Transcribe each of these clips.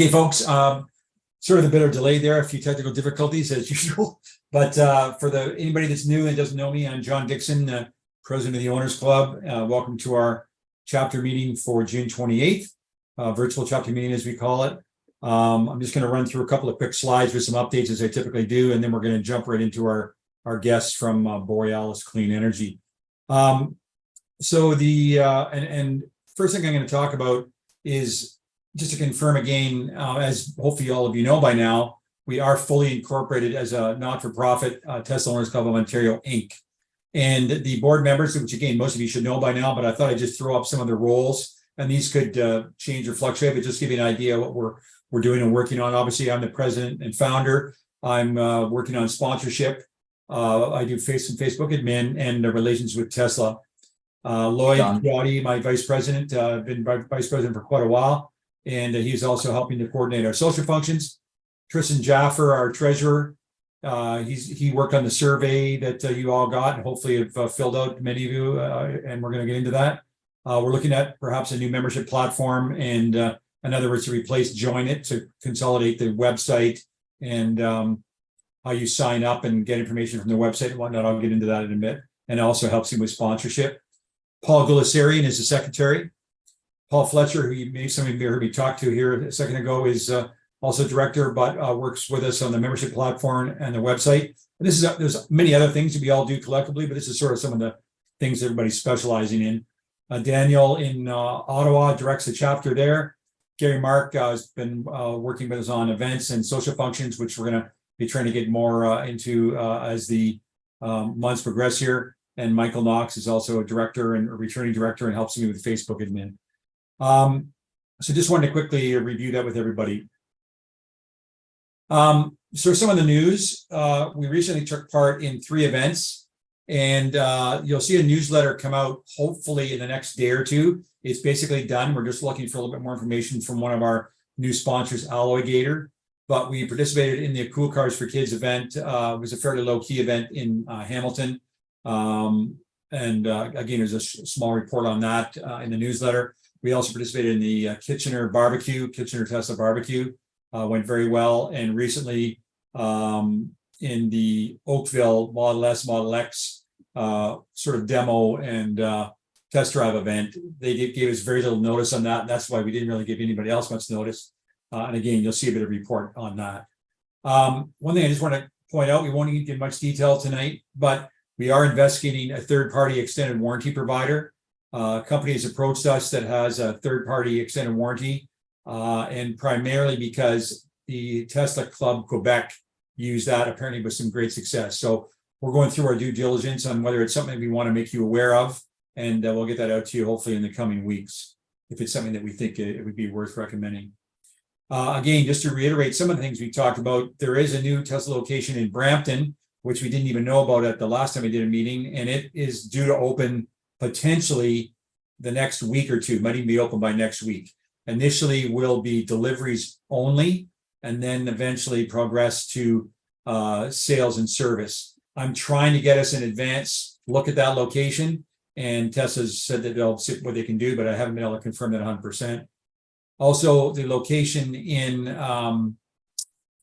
Okay, folks, sort of a bit of delay there, a few technical difficulties as usual. But for anybody that's new and doesn't know me, I'm John Dixon, president of the Owners Club. Welcome to our chapter meeting for June 28th, virtual chapter meeting as we call it. I'm just going to run through a couple of quick slides with some updates as I typically do, and then we're going to jump right into our guests from Borealis Clean Energy. So and first thing I'm going to talk about is just to confirm again, as hopefully all of you know by now, we are fully incorporated as a not-for-profit Tesla Owners Club of Ontario, Inc. And the board members, which again, most of you should know by now, but I thought I'd just throw up some of the roles, and these could change or fluctuate, but just give you an idea of what we're doing and working on. Obviously, I'm the president and founder. I'm working on sponsorship. I do Facebook admin and relations with Tesla. Lloyd Giotti, my vice president, been vice president for quite a while, and he's also helping to coordinate our social functions. Tristan Jaffer, our treasurer, he worked on the survey that you all got and hopefully have filled out, many of you, and we're going to get into that. We're looking at perhaps a new membership platform, and in other words, to replace Join It, to consolidate the website and how you sign up and get information from the website and whatnot. I'll get into that in a bit, and it also helps him with sponsorship. Paul Gulasarian is the secretary. Paul Fletcher, who some of you heard me talk to here a second ago, is also director, but works with us on the membership platform and the website. And this is there's many other things that we all do collectively, but this is sort of some of the things everybody's specializing in. Daniel in Ottawa directs the chapter there. Gary Mark has been working with us on events and social functions, which we're going to be trying to get more into as the months progress here. And Michael Knox is also a director and a returning director and helps me with Facebook admin. So just wanted to quickly review that with everybody. So some of the news, we recently took part in 3 events, and you'll see a newsletter come out hopefully in the next day or two. It's basically done. We're just looking for a little bit more information from one of our new sponsors, Alloy Gator. But we participated in the Cool Cars for Kids event. It was a fairly low-key event in Hamilton. Again, there's a small report on that in the newsletter. We also participated in the Kitchener Tesla barbecue. Went very well. And recently in the Oakville Model S, Model X sort of demo and test drive event, they gave us very little notice on that. And that's why we didn't really give anybody else much notice. And again, you'll see a bit of report on that. One thing I just want to point out, we won't get much detail tonight, but we are investigating a third-party extended warranty provider. A company has approached us that has a third-party extended warranty, and primarily because the Tesla Club Quebec used that apparently with some great success. So we're going through our due diligence on whether it's something we want to make you aware of, and we'll get that out to you hopefully in the coming weeks if it's something that we think it would be worth recommending. Again, just to reiterate some of the things we talked about, there is a new Tesla location in Brampton, which we didn't even know about at the last time we did a meeting, and it is due to open potentially the next week or two, might even be open by next week. Initially will be deliveries only, and then eventually progress to sales and service. I'm trying to get us an advance look at that location, and Tesla's said that they'll see what they can do, but I haven't been able to confirm that 100%. Also, the location in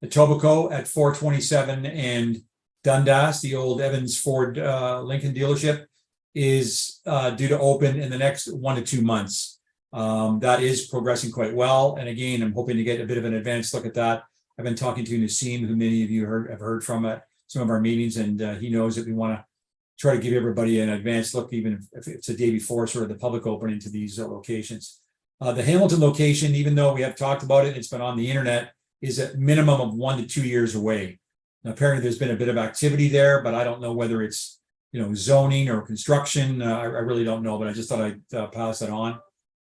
Etobicoke at 427 and Dundas, the old Evans Ford Lincoln dealership, is due to open in the next 1 to 2 months. That is progressing quite well. And again, I'm hoping to get a bit of an advanced look at that. I've been talking to Nassim, who many of you have heard from at some of our meetings, and he knows that we want to try to give everybody an advanced look, even if it's a day before sort of the public opening to these locations. The Hamilton location, even though we have talked about it, it's been on the internet, is a minimum of 1 to 2 years away. Now, apparently there's been a bit of activity there, but I don't know whether it's zoning or construction. I really don't know, but I just thought I'd pass that on.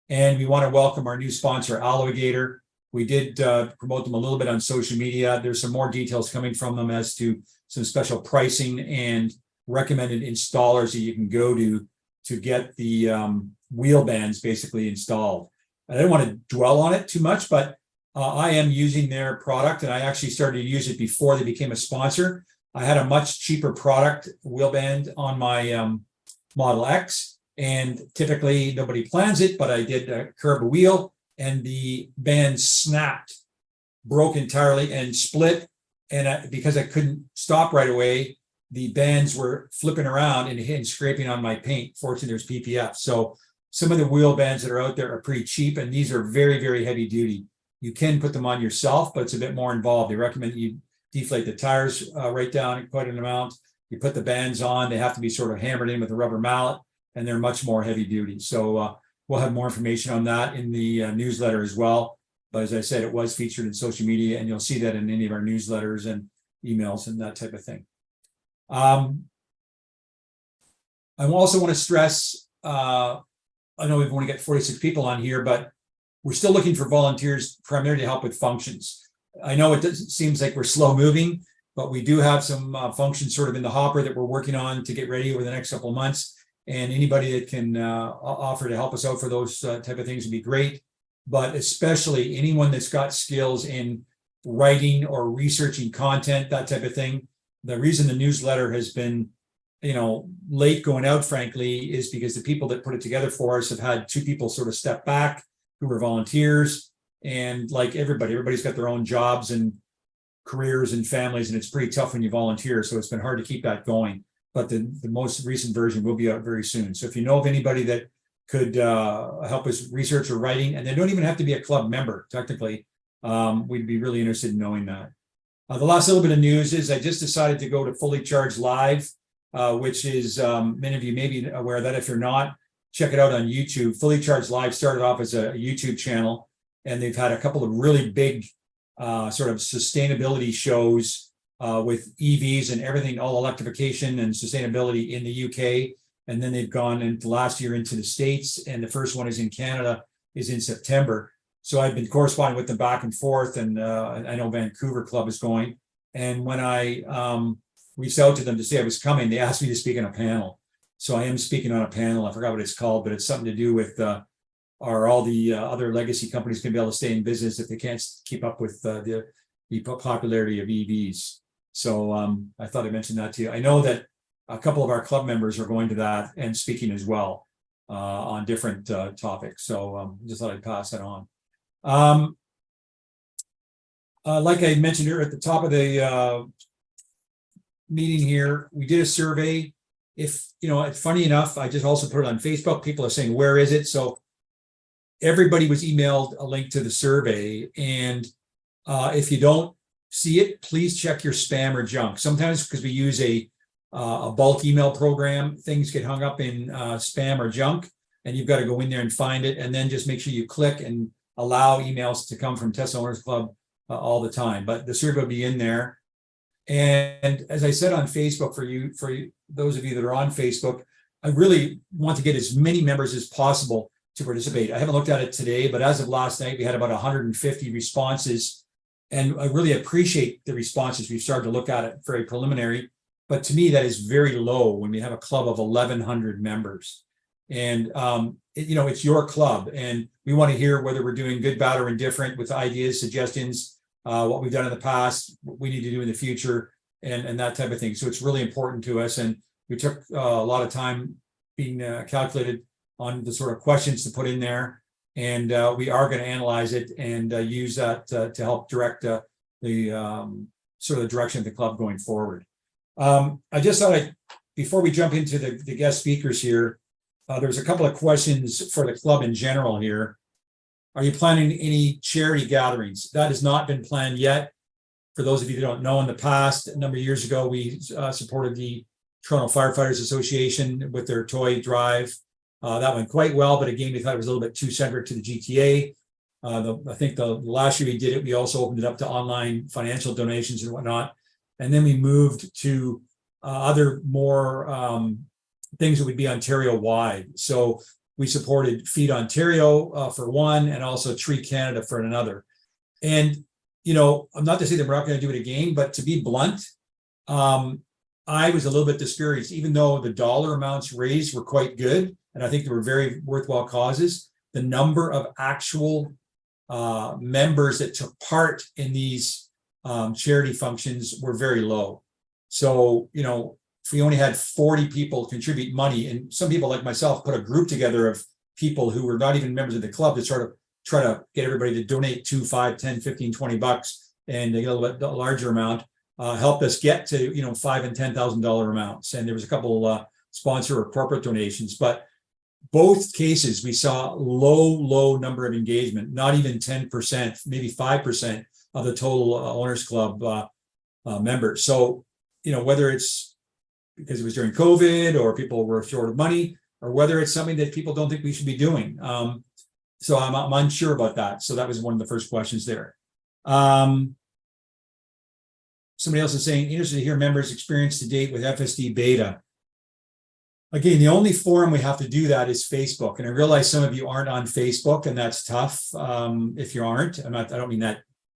And we want to welcome our new sponsor, Alloy Gator. We did promote them a little bit on social media. There's some more details coming from them as to some special pricing and recommended installers that you can go to get the wheel bands basically installed. I don't want to dwell on it too much, but I am using their product, and I actually started to use it before they became a sponsor. I had a much cheaper product wheel band on my Model X, and typically nobody plans it, but I did curb a wheel and the band snapped broke entirely and split. And because I couldn't stop right away, the bands were flipping around and scraping on my paint. Fortunately, there's PPF. So some of the wheel bands that are out there are pretty cheap, and these are very, very heavy duty. You can put them on yourself, but it's a bit more involved. They recommend you deflate the tires right down quite an amount. You put the bands on, they have to be sort of hammered in with a rubber mallet, and they're much more heavy duty. So we'll have more information on that in the newsletter as well. But as I said, it was featured in social media, and you'll see that in any of our newsletters and emails and that type of thing. I also want to stress, I know we've only got 46 people on here, but we're still looking for volunteers primarily to help with functions. I know seems like we're slow moving, but we do have some functions sort of in the hopper that we're working on to get ready over the next couple of months. And anybody that can offer to help us out for those type of things would be great. But especially anyone that's got skills in writing or researching content, that type of thing. The reason the newsletter has been, late going out, frankly, is because the people that put it together for us have had two people sort of step back who were volunteers. And like everybody's got their own jobs and careers and families, and it's pretty tough when you volunteer. So it's been hard to keep that going. But the most recent version will be out very soon. So if you know of anybody that could help us research or writing, and they don't even have to be a club member, technically, we'd be really interested in knowing that. The last little bit of news is I just decided to go to Fully Charged Live, which is, many of you may be aware of that. If you're not, check it out on YouTube. Fully Charged Live started off as a YouTube channel, and they've had a couple of really big sort of sustainability shows with EVs and everything, all electrification and sustainability in the UK. And then they've gone into last year into the States, and the first one is in Canada, is in September. So I've been corresponding with them back and forth, and I know Vancouver Club is going. And when I reached out to them to say I was coming, they asked me to speak on a panel. So I am speaking on a panel. I forgot what it's called, but it's something to do with are all the other legacy companies going to be able to stay in business if they can't keep up with the popularity of EVs. So I thought I'd mention that to you. I know that a couple of our club members are going to that and speaking as well on different topics. So just thought I'd pass that on. Like I mentioned here at the top of the meeting here, we did a survey. If, it's funny enough, I just also put it on Facebook. People are saying, where is it? So everybody was emailed a link to the survey. And if you don't see it, please check your spam or junk. Sometimes because we use a bulk email program, things get hung up in spam or junk, and you've got to go in there and find it. And then just make sure you click and allow emails to come from Tesla Owners Club all the time. But the survey will be in there. And as I said on Facebook, for you, those of you that are on Facebook, I really want to get as many members as possible to participate. I haven't looked at it today, but as of last night, we had about 150 responses. And I really appreciate the responses. We've started to look at it very preliminary. But to me, that is very low when we have a club of 1,100 members. And, it's your club. And we want to hear whether we're doing good, bad, or indifferent with ideas, suggestions, what we've done in the past, what we need to do in the future, and that type of thing. So it's really important to us. And we took a lot of time being calculated on the sort of questions to put in there. And we are going to analyze it and use that to help direct the sort of the direction of the club going forward. I just thought before we jump into the guest speakers here, there's a couple of questions for the club in general here. Are you planning any charity gatherings? That has not been planned yet. For those of you who don't know, in the past, a number of years ago, we supported the Toronto Firefighters Association with their toy drive. That went quite well, but again, we thought it was a little bit too centric to the GTA. I think the last year we did it, we also opened it up to online financial donations and whatnot. And then we moved to other more things that would be Ontario-wide. So we supported Feed Ontario for one, and also Tree Canada for another. And, I'm not to say that we're not going to do it again, but to be blunt, I was a little bit discouraged, even though the dollar amounts raised were quite good, and I think they were very worthwhile causes. The number of actual members that took part in these charity functions were very low. So, if we only had 40 people contribute money, and some people like myself put a group together of people who were not even members of the club to sort of try to get everybody to donate 2, 5, 10, 15, 20 bucks and they get a little bit larger amount, helped us get to, $5,000 and $10,000 amounts. And there was a couple sponsor or corporate donations, but both cases we saw low number of engagement, not even 10%, maybe 5% of the total Owners Club members. So, whether it's because it was during COVID or people were short of money, or whether it's something that people don't think we should be doing. So I'm unsure about that. So that was one of the first questions there. Somebody else is saying, interested to hear members' experience to date with FSD beta. Again, the only forum we have to do that is Facebook. And I realize some of you aren't on Facebook, and that's tough. If you aren't, I don't mean that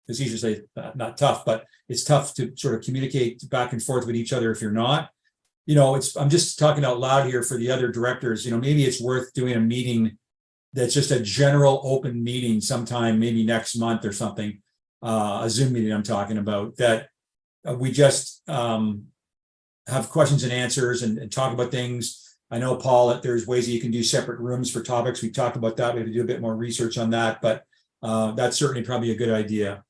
it's easier to say not tough, but it's tough to sort of communicate back and forth with each other if you're not. I'm just talking out loud here for the other directors. Maybe it's worth doing a meeting that's just a general open meeting sometime, maybe next month or something, a Zoom meeting I'm talking about, that we just have questions and answers and talk about things. I know, Paul, that there's ways that you can do separate rooms for topics. We talked about that. We have to do a bit more research on that, but that's certainly probably a good idea.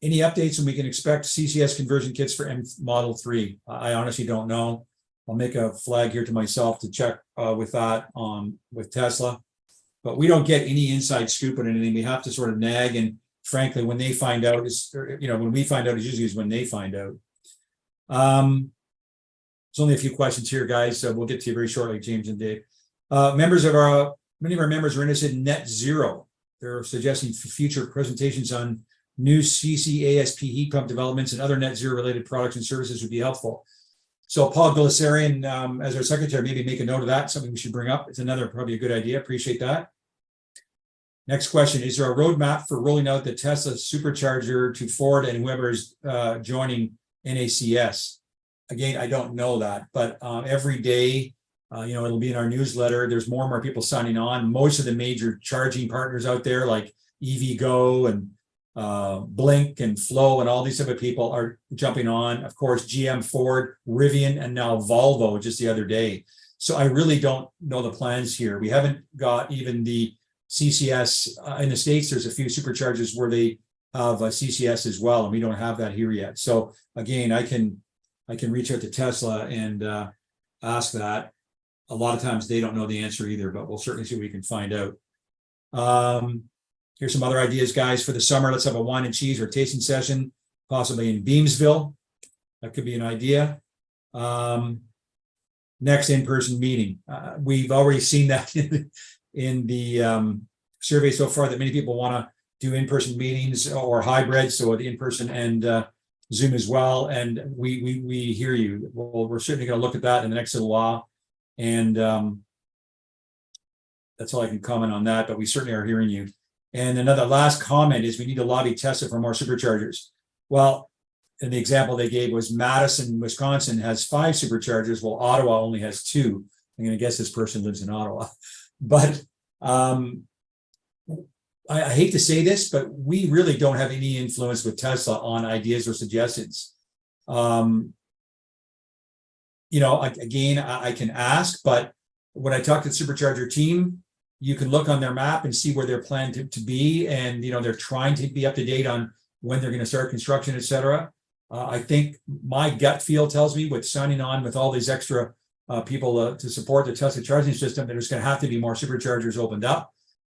Any updates when we can expect CCS conversion kits for M Model 3? I honestly don't know. I'll make a flag here to myself to check with that with Tesla, but we don't get any inside scoop on anything. We have to sort of nag, and frankly, when they find out when we find out, it usually is when they find out. There's only a few questions here, guys, so we'll get to you very shortly, James and Dave. Many of our members are interested in net zero. They're suggesting future presentations on new CCASP heat pump developments and other net zero related products and services would be helpful. So Paul Gullisarian, as our secretary, maybe make a note of that, something we should bring up. It's probably a good idea. Appreciate that. Next question, is there a roadmap for rolling out the Tesla supercharger to Ford and whoever is joining NACS? Again, I don't know that, but every day, it'll be in our newsletter. There's more and more people signing on. Most of the major charging partners out there, like EVgo and Blink and Flow and all these other people are jumping on. Of course, GM, Ford, Rivian, and now Volvo just the other day. So I really don't know the plans here. We haven't got even the CCS in the States. There's a few superchargers where they have CCS as well, and we don't have that here yet. So again, I can reach out to Tesla and ask that. A lot of times they don't know the answer either, but we'll certainly see what we can find out. Here's some other ideas, guys, for the summer. Let's have a wine and cheese or tasting session, possibly in Beamsville. That could be an idea. Next in-person meeting. We've already seen that in the survey so far, that many people want to do in-person meetings or hybrid, so the in-person and Zoom as well. And we hear you. Well, we're certainly going to look at that in the next little while. And that's all I can comment on that, but we certainly are hearing you. And another last comment is we need to lobby Tesla for more superchargers. Well, and the example they gave was Madison, Wisconsin has 5 superchargers, while Ottawa only has 2. I'm going to guess this person lives in Ottawa. But I hate to say this, but we really don't have any influence with Tesla on ideas or suggestions. Again, I can ask, but when I talk to the supercharger team, you can look on their map and see where they're planned to be. And, they're trying to be up to date on when they're going to start construction, et cetera. I think my gut feel tells me with signing on with all these extra people to support the Tesla charging system, there's going to have to be more superchargers opened up.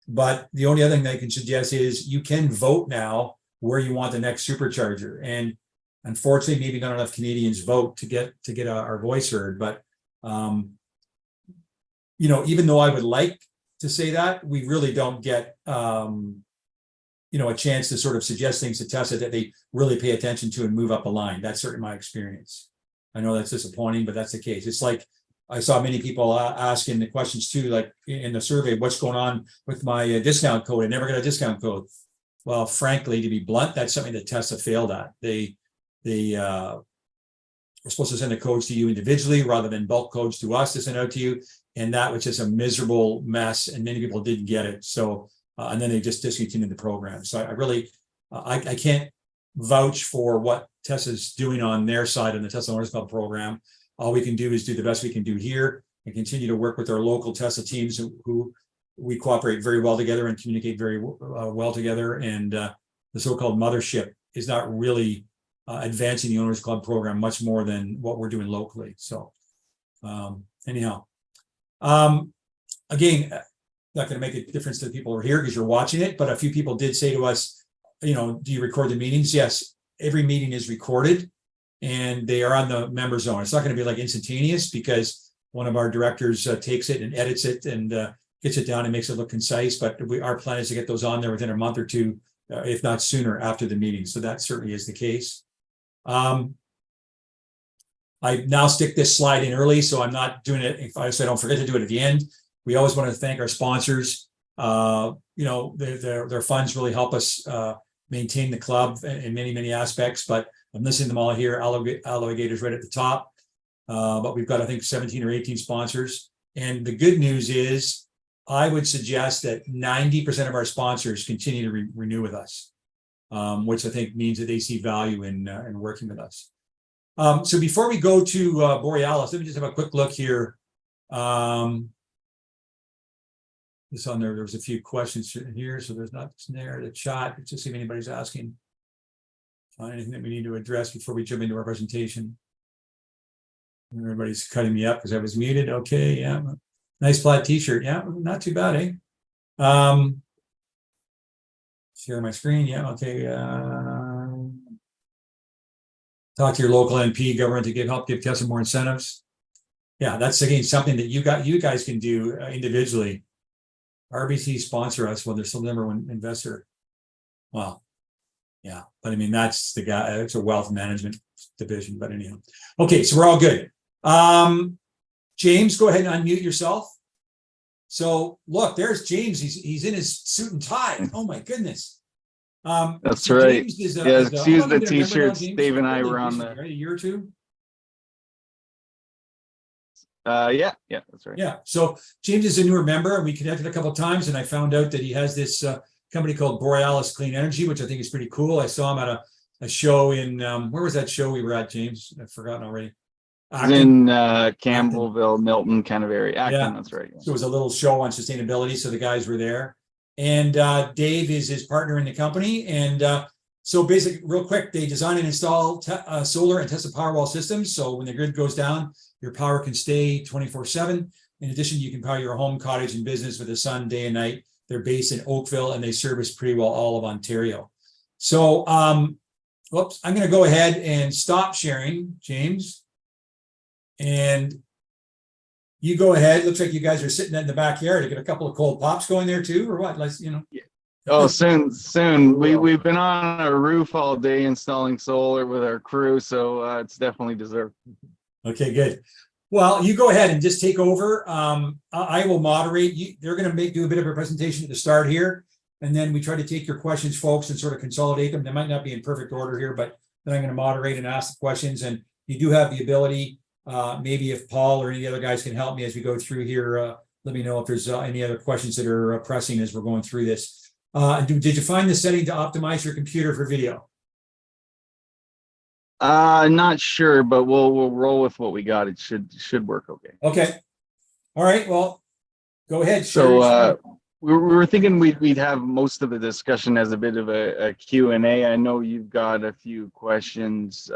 But the only other thing that I can suggest is you can vote now where you want the next supercharger. And unfortunately, maybe not enough Canadians vote to get our voice heard. But, even though I would like to say that, we really don't get, a chance to sort of suggest things to Tesla that they really pay attention to and move up the line. That's certainly my experience. I know that's disappointing, but that's the case. It's like I saw many people asking the questions too, like in the survey, what's going on with my discount code? I never got a discount code. Well, frankly, to be blunt, that's something that Tesla failed at. They were supposed to send the codes to you individually rather than bulk codes to us to send out to you. And that was just a miserable mess, and many people didn't get it. So, and then they just discontinued the program. So I really, I can't vouch for what Tesla's doing on their side in the Tesla Owners Club program. All we can do is do the best we can do here and continue to work with our local Tesla teams who we cooperate very well together and communicate very well together. And the so-called mothership is not really advancing the Owners Club program much more than what we're doing locally. So anyhow, again, not going to make a difference to the people who are here because you're watching it, but a few people did say to us, you know, do you record the meetings? Yes, every meeting is recorded and they are on the member zone. It's not going to be like instantaneous because one of our directors takes it and edits it and gets it down and makes it look concise, but our plan is to get those on there within a month or two, if not sooner, after the meeting. So that certainly is the case. I now stick this slide in early, so I'm not doing it, so I don't forget to do it at the end. We always want to thank our sponsors. You know, their funds really help us maintain the club in many, many aspects, but I'm listing them all here. Alligators right at the top. But we've got, I think, 17 or 18 sponsors. And the good news is, I would suggest that 90% of our sponsors continue to renew with us, which I think means that they see value in working with us. So before we go to Borealis, let me just have a quick look here. This on there was a few questions here, so there's nothing there. The chat, let's just see if anybody's asking anything that we need to address before we jump into our presentation. Everybody's cutting me up because I was muted. Okay, yeah. Nice plaid t-shirt. Yeah, not too bad, eh? Share my screen. Yeah, okay. Talk to your local MP government to help give Tesla more incentives. Yeah, that's again something that you guys can do individually. RBC sponsor us when they're still number one investor. Well, yeah, but I mean that's the guy. It's a wealth management division. But anyhow, okay, so we're all good. James, go ahead and unmute yourself. So look, there's James. He's in his suit and tie. Oh my goodness. That's so right. James Excuse the t-shirts. Dave and I were on the right, a year or two. Yeah, that's right. Yeah. So James is a newer member, and we connected a couple of times, and I found out that he has this company called Borealis Clean Energy, which I think is pretty cool. I saw him at a show in where was that show we were at, James? I've forgotten already. In Campbellville, Milton kind of area. Acton, yeah. That's right. Yeah. So it was a little show on sustainability. So the guys were there. And Dave is his partner in the company. And so basically, real quick, they design and install solar and Tesla Powerwall systems. So when the grid goes down, your power can stay 24/7. In addition, you can power your home, cottage, and business with the sun day and night. They're based in Oakville, and they service pretty well all of Ontario. So, whoops, I'm going to go ahead and stop sharing, James. And you go ahead. Looks like you guys are sitting in the backyard. You get a couple of cold pops going there too, or what? Let's, you know. Yeah. Oh, soon. We've been on a roof all day installing solar with our crew, so it's definitely deserved. Okay, good. Well, you go ahead and just take over. I will moderate. They're going to do a bit of a presentation at the start here, and then we try to take your questions, folks, and sort of consolidate them. They might not be in perfect order here, but then I'm going to moderate and ask the questions. And you do have the ability. Maybe if Paul or any other guys can help me as we go through here, let me know if there's any other questions that are pressing as we're going through this. Did you find the setting to optimize your computer for video? Not sure, but we'll roll with what we got. It should work okay. Okay. All right. Well, go ahead. So we were thinking we'd have most of the discussion as a bit of a Q&A. I know you've got a few questions,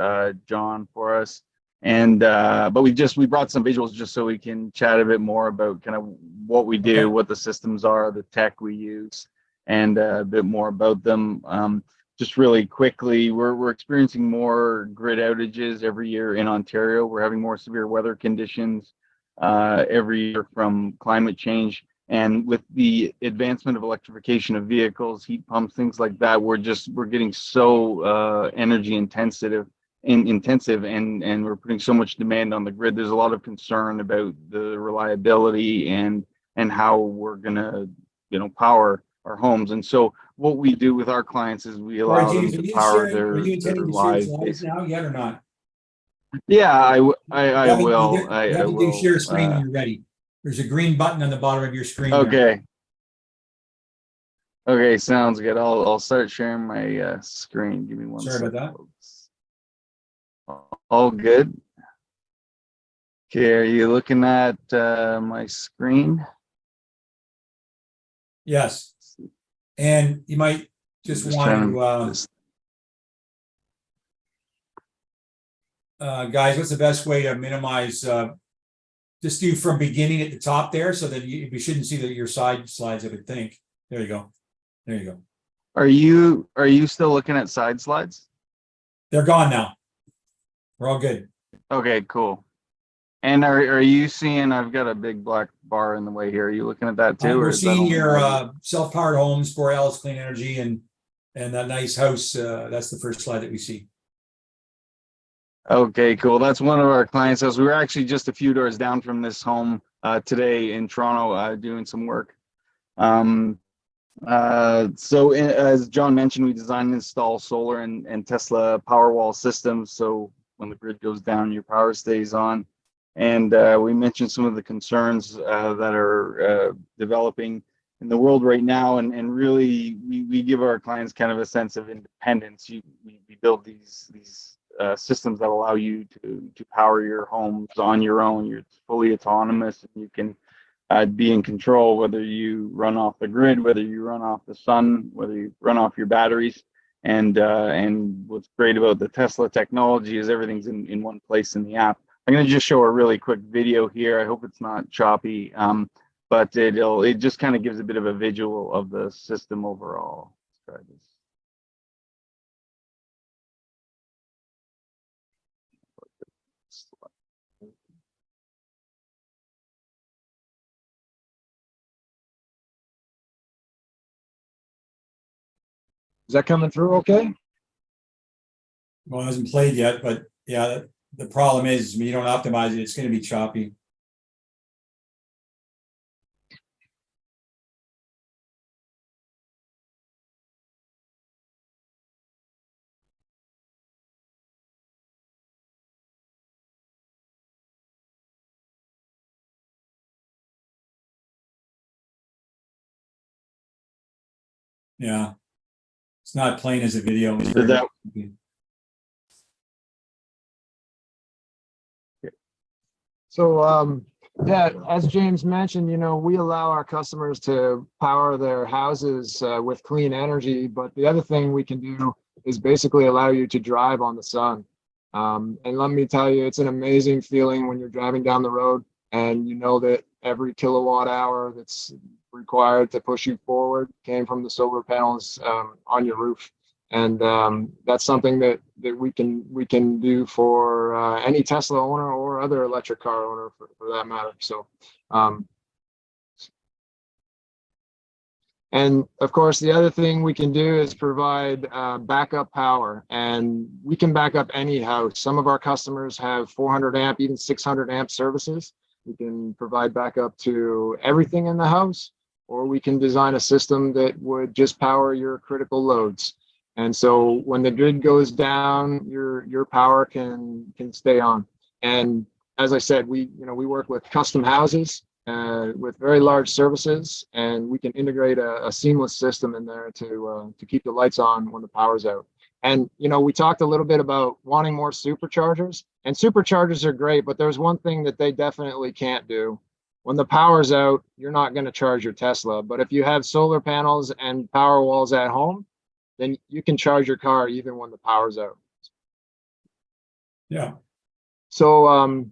John, for us. And but we brought some visuals just so we can chat a bit more about kind of what we do, what the systems are, the tech we use, and a bit more about them. Just really quickly, we're experiencing more grid outages every year in Ontario. We're having more severe weather conditions every year from climate change. And with the advancement of electrification of vehicles, heat pumps, things like that, we're getting so energy intensive and we're putting so much demand on the grid. There's a lot of concern about the reliability and how we're gonna power our homes. And so what we do with our clients is we allow them to power their lives now yet or not? Yeah, I will. You have to share screen when you're ready. There's a green button on the bottom of your screen. Okay. Okay, sounds good. I'll start sharing my screen. Give me one second. Sorry about that. Folks. All good. Okay, are you looking at my screen? Yes. And you might just want to, guys, what's the best way to minimize, just do from beginning at the top there so that you shouldn't see your side slides, I would think. There you go. There you go. Are you still looking at side slides? They're gone now. We're all good. Okay, cool. And are you seeing, I've got a big black bar in the way here. Are you looking at that too? We're seeing your self-powered homes, Borealis Clean Energy, and that nice house. That's the first slide that we see. Okay, cool. That's one of our clients' house. We were actually just a few doors down from this home today in Toronto doing some work. As John mentioned, we design and install solar and Tesla Powerwall systems. So when the grid goes down, your power stays on. And we mentioned some of the concerns that are developing in the world right now. And really, we give our clients kind of a sense of independence. We build these systems that allow you to power your homes on your own. You're fully autonomous, and you can be in control, whether you run off the grid, whether you run off the sun, whether you run off your batteries. And what's great about the Tesla technology is everything's in one place in the app. I'm going to just show a really quick video here. I hope it's not choppy, but it just kind of gives a bit of a visual of the system overall. Let's try this. Is that coming through okay? Well, it hasn't played yet, but yeah, the problem is when you don't optimize it, it's going to be choppy. Yeah, it's not playing as a video. So yeah, as James mentioned, we allow our customers to power their houses with clean energy, but the other thing we can do is basically allow you to drive on the sun. And let me tell you, it's an amazing feeling when you're driving down the road and you know that every kilowatt hour that's required to push you forward came from the solar panels on your roof. And that's something that we can do for any Tesla owner or other electric car owner for that matter. So, and of course, the other thing we can do is provide backup power, and we can back up any house. Some of our customers have 400 amp, even 600 amp services. We can provide backup to everything in the house, or we can design a system that would just power your critical loads. And so when the grid goes down, your power can stay on. And as I said, we work with custom houses with very large services, and we can integrate a seamless system in there to keep the lights on when the power's out. And we talked a little bit about wanting more superchargers, and superchargers are great, but there's one thing that they definitely can't do. When the power's out, you're not going to charge your Tesla. But if you have solar panels and power walls at home, then you can charge your car even when the power's out. Yeah. So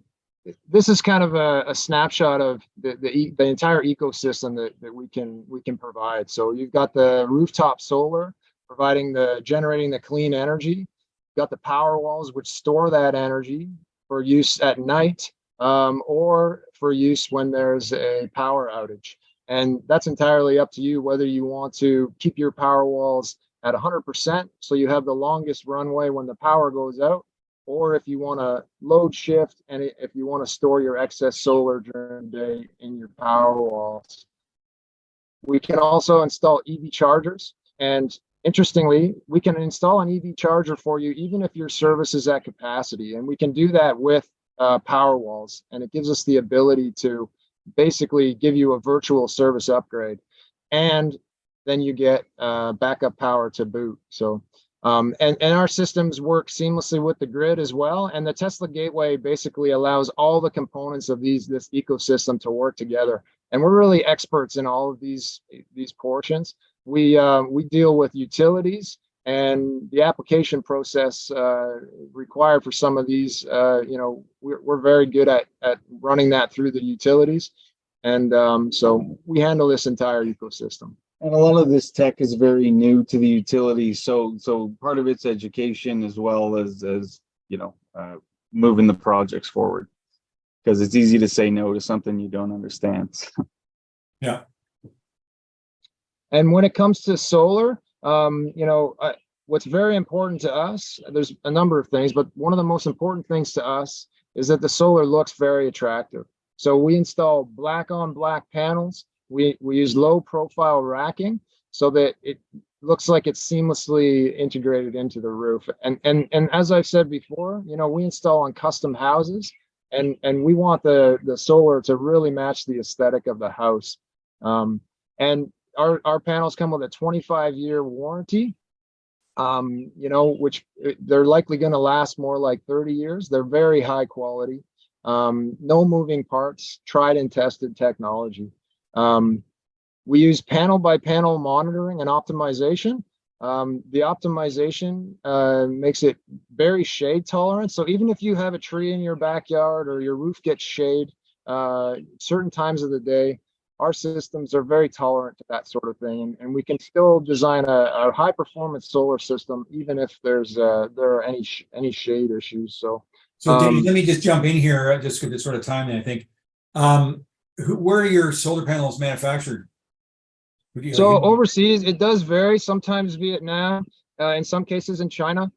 this is kind of a snapshot of the entire ecosystem that we can provide. So you've got the rooftop solar providing generating the clean energy. You've got the power walls which store that energy for use at night or for use when there's a power outage. And that's entirely up to you whether you want to keep your power walls at 100%, so you have the longest runway when the power goes out, or if you want to load shift and if you want to store your excess solar during the day in your power walls. We can also install EV chargers, and interestingly, we can install an EV charger for you even if your service is at capacity, and we can do that with power walls, and it gives us the ability to basically give you a virtual service upgrade, and then you get backup power to boot. So, and our systems work seamlessly with the grid as well. And the Tesla Gateway basically allows all the components of this ecosystem to work together. and we're really experts in all of these portions. We deal with utilities and the application process required for some of these. We're very good at running that through the utilities, and so we handle this entire ecosystem. And a lot of this tech is very new to the utility, so part of it's education as well as moving the projects forward, because it's easy to say no to something you don't understand. Yeah. And when it comes to solar, what's very important to us, there's a number of things, but one of the most important things to us is that the solar looks very attractive. So we install black on black panels. We use low profile racking so that it looks like it's seamlessly integrated into the roof. And as I've said before, we install on custom houses, and we want the solar to really match the aesthetic of the house. And our panels come with a 25-year warranty, which they're likely going to last more like 30 years. They're very high quality, no moving parts, tried and tested technology. We use panel by panel monitoring and optimization. The optimization makes it very shade tolerant. So even if you have a tree in your backyard or your roof gets shade certain times of the day, our systems are very tolerant to that sort of thing, and we can still design a high performance solar system even if there are any shade issues. So Dave, let me just jump in here just for this sort of timing. I think where are your solar panels manufactured? So overseas, it does vary. Sometimes Vietnam, in some cases in China.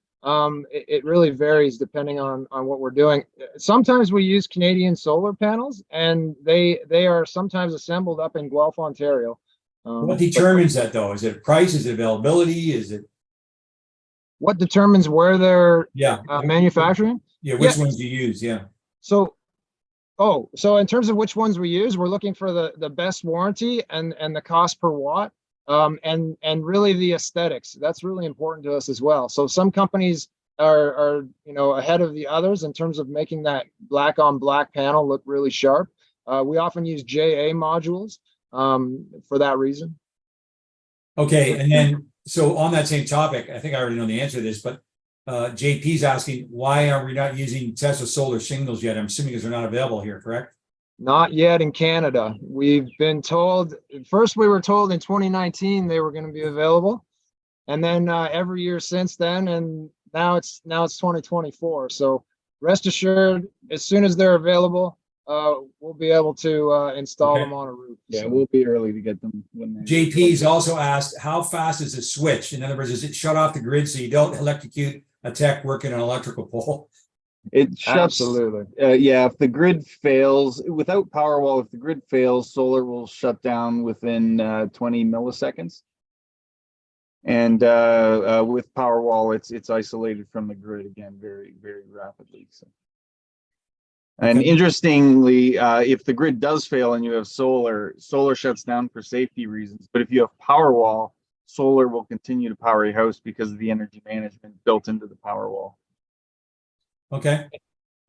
It really varies depending on what we're doing. Sometimes we use Canadian solar panels, and they are sometimes assembled up in Guelph, Ontario. What determines that though? Is it price? Is it availability? Is it what determines where they're manufacturing? Yeah, which ones do you use? Yeah. So in terms of which ones we use, we're looking for the best warranty and the cost per watt, and really the aesthetics. That's really important to us as well. So some companies are ahead of the others in terms of making that black on black panel look really sharp. We often use JA modules for that reason. Okay, and then so on that same topic, I think I already know the answer to this, but JP's asking, why are we not using Tesla solar shingles yet? I'm assuming because they're not available here, correct? Not yet in Canada. We've been told, first we were told in 2019 they were going to be available, and then every year since then, and now it's 2024. So rest assured, as soon as they're available, we'll be able to install them on a roof. Yeah, so we'll be early to get them when they. JP's also asked, how fast is the switch? In other words, is it shut off the grid so you don't electrocute a tech working on an electrical pole? It shuts. Absolutely. If the grid fails without Powerwall, if the grid fails, solar will shut down within 20 milliseconds. And with Powerwall, it's isolated from the grid again very, very rapidly. So. And interestingly, if the grid does fail and you have solar shuts down for safety reasons. But if you have Powerwall, solar will continue to power your house because of the energy management built into the Powerwall. Okay.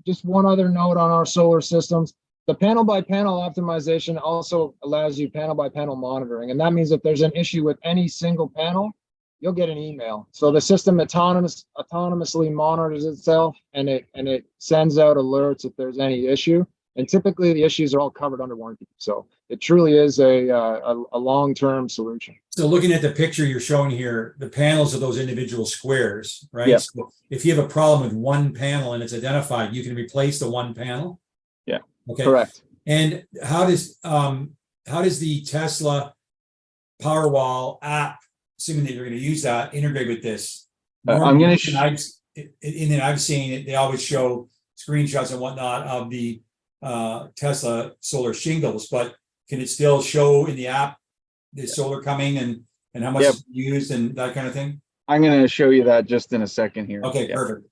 Just one other note on our solar systems. The panel by panel optimization also allows you panel by panel monitoring. And that means if there's an issue with any single panel, you'll get an email. So the system autonomously monitors itself, and it sends out alerts if there's any issue. And typically the issues are all covered under warranty. So it truly is a long-term solution. So looking at the picture you're showing here, the panels are those individual squares, right? Yeah. So if you have a problem with one panel and it's identified, you can replace the one panel? Yeah. Okay. Correct. And how does the Tesla Powerwall app, assuming that you're going to use that, integrate with this? I'm going to. I've seen it. They always show screenshots and whatnot of the Tesla solar shingles, but can it still show in the app the solar coming and how much it's used and that kind of thing? I'm going to show you that just in a second here. Okay, perfect.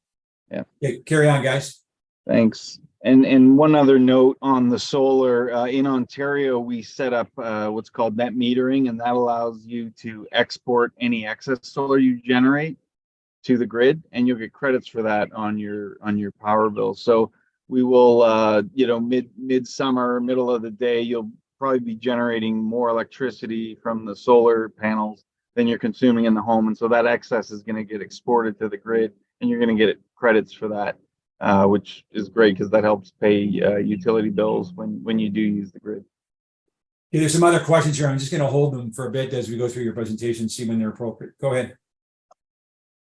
Yeah. Okay, carry on, guys. Thanks. And one other note on the solar, in Ontario, we set up what's called net metering, and that allows you to export any excess solar you generate to the grid, and you'll get credits for that on your power bill. So we will, midsummer, middle of the day, you'll probably be generating more electricity from the solar panels than you're consuming in the home. And so that excess is going to get exported to the grid, and you're going to get credits for that, which is great because that helps pay utility bills when you do use the grid. Okay, there's some other questions here. I'm just going to hold them for a bit as we go through your presentation, see when they're appropriate. Go ahead.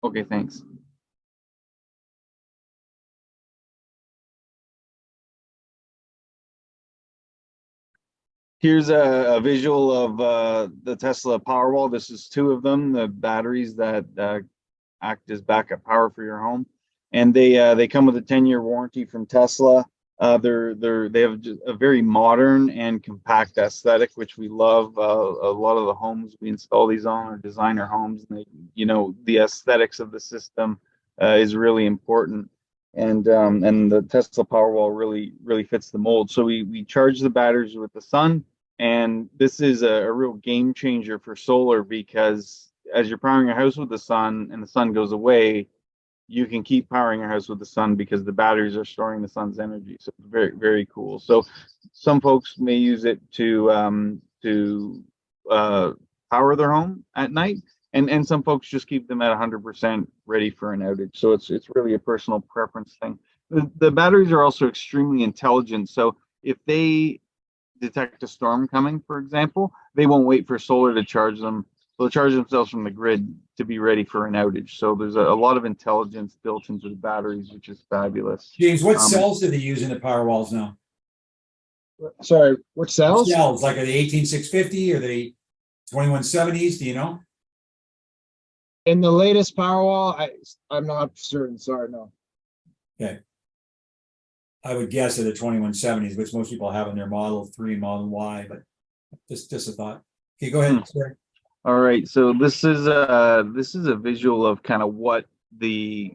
Okay, thanks. Here's a visual of the Tesla Powerwall. This is two of them, the batteries that act as backup power for your home, and they come with a 10-year warranty from Tesla. They have just a very modern and compact aesthetic, which we love. A lot of the homes we install these on are designer homes, and the aesthetics of the system is really important. And the Tesla Powerwall really fits the mold. So we charge the batteries with the sun, and this is a real game changer for solar, because as you're powering your house with the sun and the sun goes away, you can keep powering your house with the sun because the batteries are storing the sun's energy. So it's very, very cool. So some folks may use it to power their home at night, and some folks just keep them at 100% ready for an outage. So it's really a personal preference thing. The batteries are also extremely intelligent. So if they detect a storm coming, for example, they won't wait for solar to charge them. They'll charge themselves from the grid to be ready for an outage. So there's a lot of intelligence built into the batteries, which is fabulous. James, what cells do they use in the Powerwalls now? Sorry, which cells? Cells, like are they 18650 or they 2170s? Do you know? In the latest Powerwall, I'm not certain. Sorry, no. Okay. I would guess at the 2170s, which most people have in their Model 3 and Model Y, but just a thought. Okay, go ahead. Sorry. All right, so this is a visual of kind of what the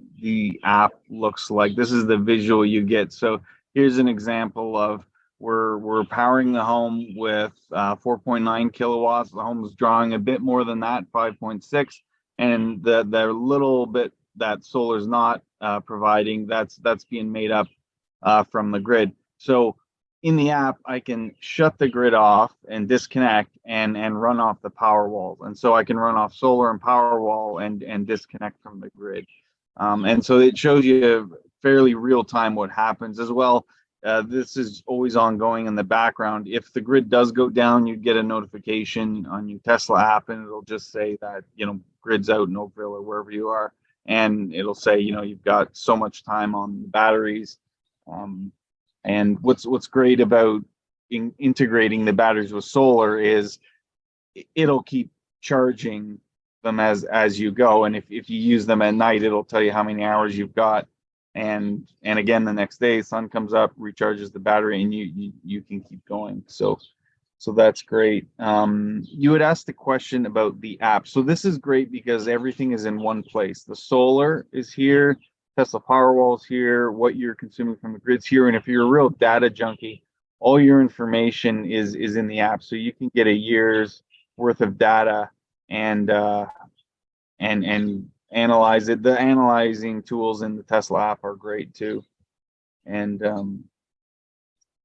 app looks like. This is the visual you get. So here's an example of we're powering the home with 4.9 kilowatts. The home is drawing a bit more than that, 5.6, and the little bit that solar's not providing, that's being made up from the grid. So in the app, I can shut the grid off and disconnect and run off the Powerwall. And so I can run off solar and Powerwall and disconnect from the grid. And so it shows you fairly real time what happens as well. This is always ongoing in the background. If the grid does go down, you get a notification on your Tesla app, and it'll just say that, grid's out in Oakville or wherever you are. And it'll say, you've got so much time on the batteries. And what's great about integrating the batteries with solar is it'll keep charging them as you go. And if you use them at night, it'll tell you how many hours you've got. And again, the next day, sun comes up, recharges the battery, and you can keep going. So that's great. You had asked a question about the app. So this is great because everything is in one place. The solar is here. Tesla Powerwall's here, what you're consuming from the grid's here, and if you're a real data junkie, all your information is in the app, so you can get a year's worth of data and analyze it. The analyzing tools in the Tesla app are great too. And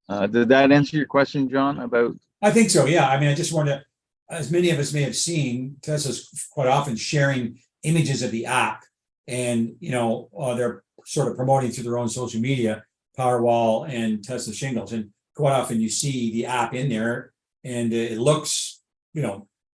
did that answer your question, John? About? I think so. Yeah. I mean, I just wanted to, as many of us may have seen, Tesla's quite often sharing images of the app. And, they're sort of promoting through their own social media, Powerwall and Tesla shingles. And quite often you see the app in there and it looks,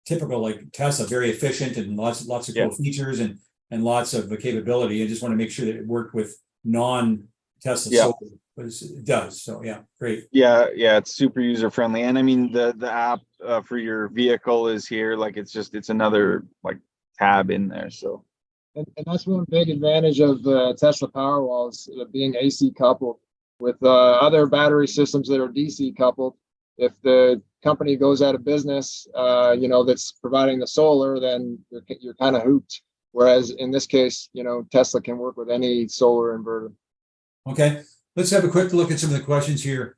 typical like Tesla, very efficient and lots of cool features and lots of capability. I just want to make sure that it worked with non-Tesla solar, but it does. So yeah, great. Yeah, it's super user friendly. And I mean, the app for your vehicle is here. Like it's another like tab in there. So. And that's one big advantage of the Tesla Powerwalls being AC coupled with other battery systems that are DC coupled. If the company goes out of business, that's providing the solar, then you're kind of hooped. Whereas in this case, Tesla can work with any solar inverter. Okay, let's have a quick look at some of the questions here.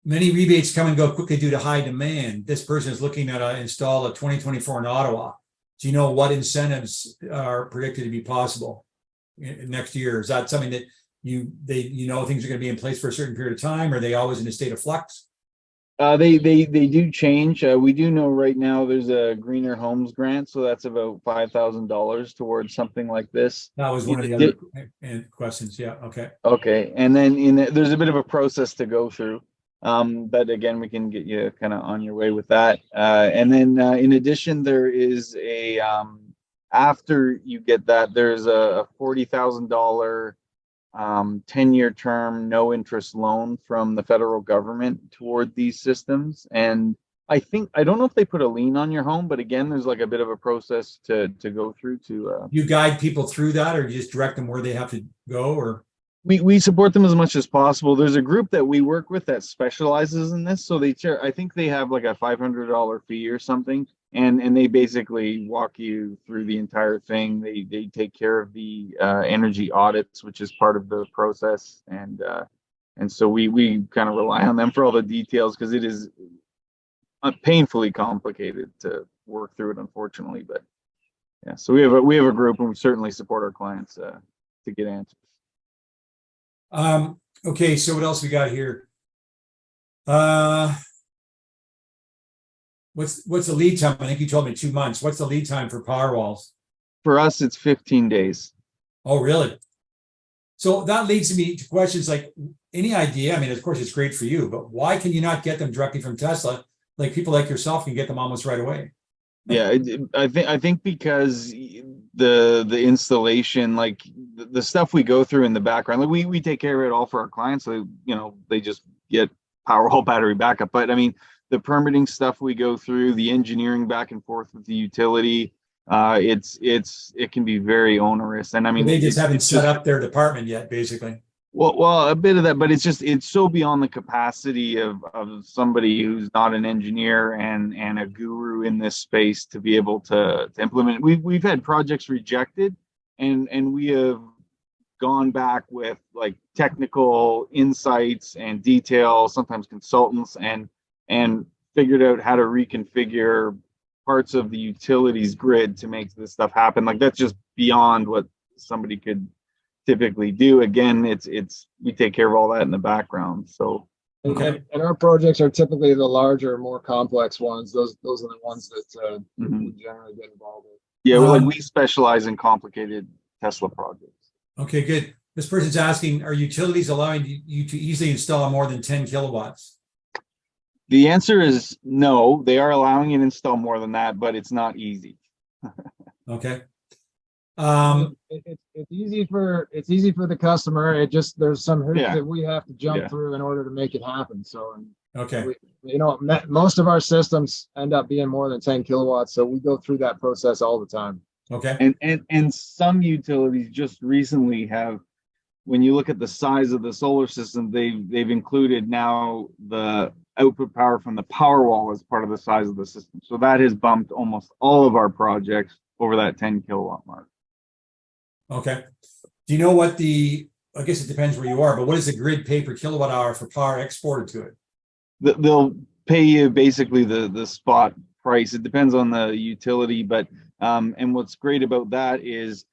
Many rebates come and go quickly due to high demand. This person is looking at install a 2024 in Ottawa. Do you know what incentives are predicted to be possible next year? Is that something that things are going to be in place for a certain period of time? Or are they always in a state of flux? They do change. We do know right now there's a Greener Homes grant, so that's about $5,000 towards something like this. That was one In of the addi- other questions. Yeah. Okay. Okay, and then there's a bit of a process to go through. But again, we can get you kind of on your way with that. And then in addition, there is a after you get that, there's a $40,000 10-year term, no interest loan from the federal government toward these systems. And I don't know if they put a lien on your home, but again, there's like a bit of a process to go through to You guide people through that, or you just direct them where they have to go, or? we support them as much as possible. There's a group that we work with that specializes in this. So I think they have like a $500 fee or something. And they basically walk you through the entire thing. They take care of the energy audits, which is part of the process. And so we kind of rely on them for all the details because it is painfully complicated to work through it, unfortunately. But yeah, so we have a group, and we certainly support our clients to get answers. Okay, so what else we got here? What's the lead time? I think you told me 2 months. What's the lead time for power walls? For us, it's 15 days. Oh, really? So that leads me to questions like, any idea? I mean, of course, it's great for you, but why can you not get them directly from Tesla? Like people like yourself can get them almost right away. Yeah, I think because the installation, like the stuff we go through in the background, like we take care of it all for our clients. So they just get Powerwall battery backup. But I mean, the permitting stuff we go through, the engineering back and forth with the utility, it can be very onerous. And I mean, they just haven't set up their department yet, basically. Well, a bit of that, but it's so beyond the capacity of somebody who's not an engineer and a guru in this space to be able to implement. We've had projects rejected, and we have gone back with like technical insights and detail, sometimes consultants, and figured out how to reconfigure parts of the utilities grid to make this stuff happen. Like that's just beyond what somebody could typically do. Again, it's we take care of all that in the background. So okay, and our projects are typically the larger, more complex ones. Those are the ones that we generally get involved with. Yeah, we specialize in complicated Tesla projects. Okay, good. This person's asking, are utilities allowing you to easily install more than 10 kilowatts? The answer is no. They are allowing you to install more than that, but it's not easy. Okay. It's easy for the customer. It just there's some hoops that we have to jump through in order to make it happen. So okay, most of our systems end up being more than 10 kilowatts, so we go through that process all the time. Okay. And some utilities just recently have, when you look at the size of the solar system, they've included now the output power from the Powerwall as part of the size of the system. So that has bumped almost all of our projects over that 10 kilowatt mark. Okay. Do you know what I guess it depends where you are, but what does the grid pay per kilowatt hour for power exported to it? They'll pay you basically the spot price. It depends on the utility, but and what's great about that is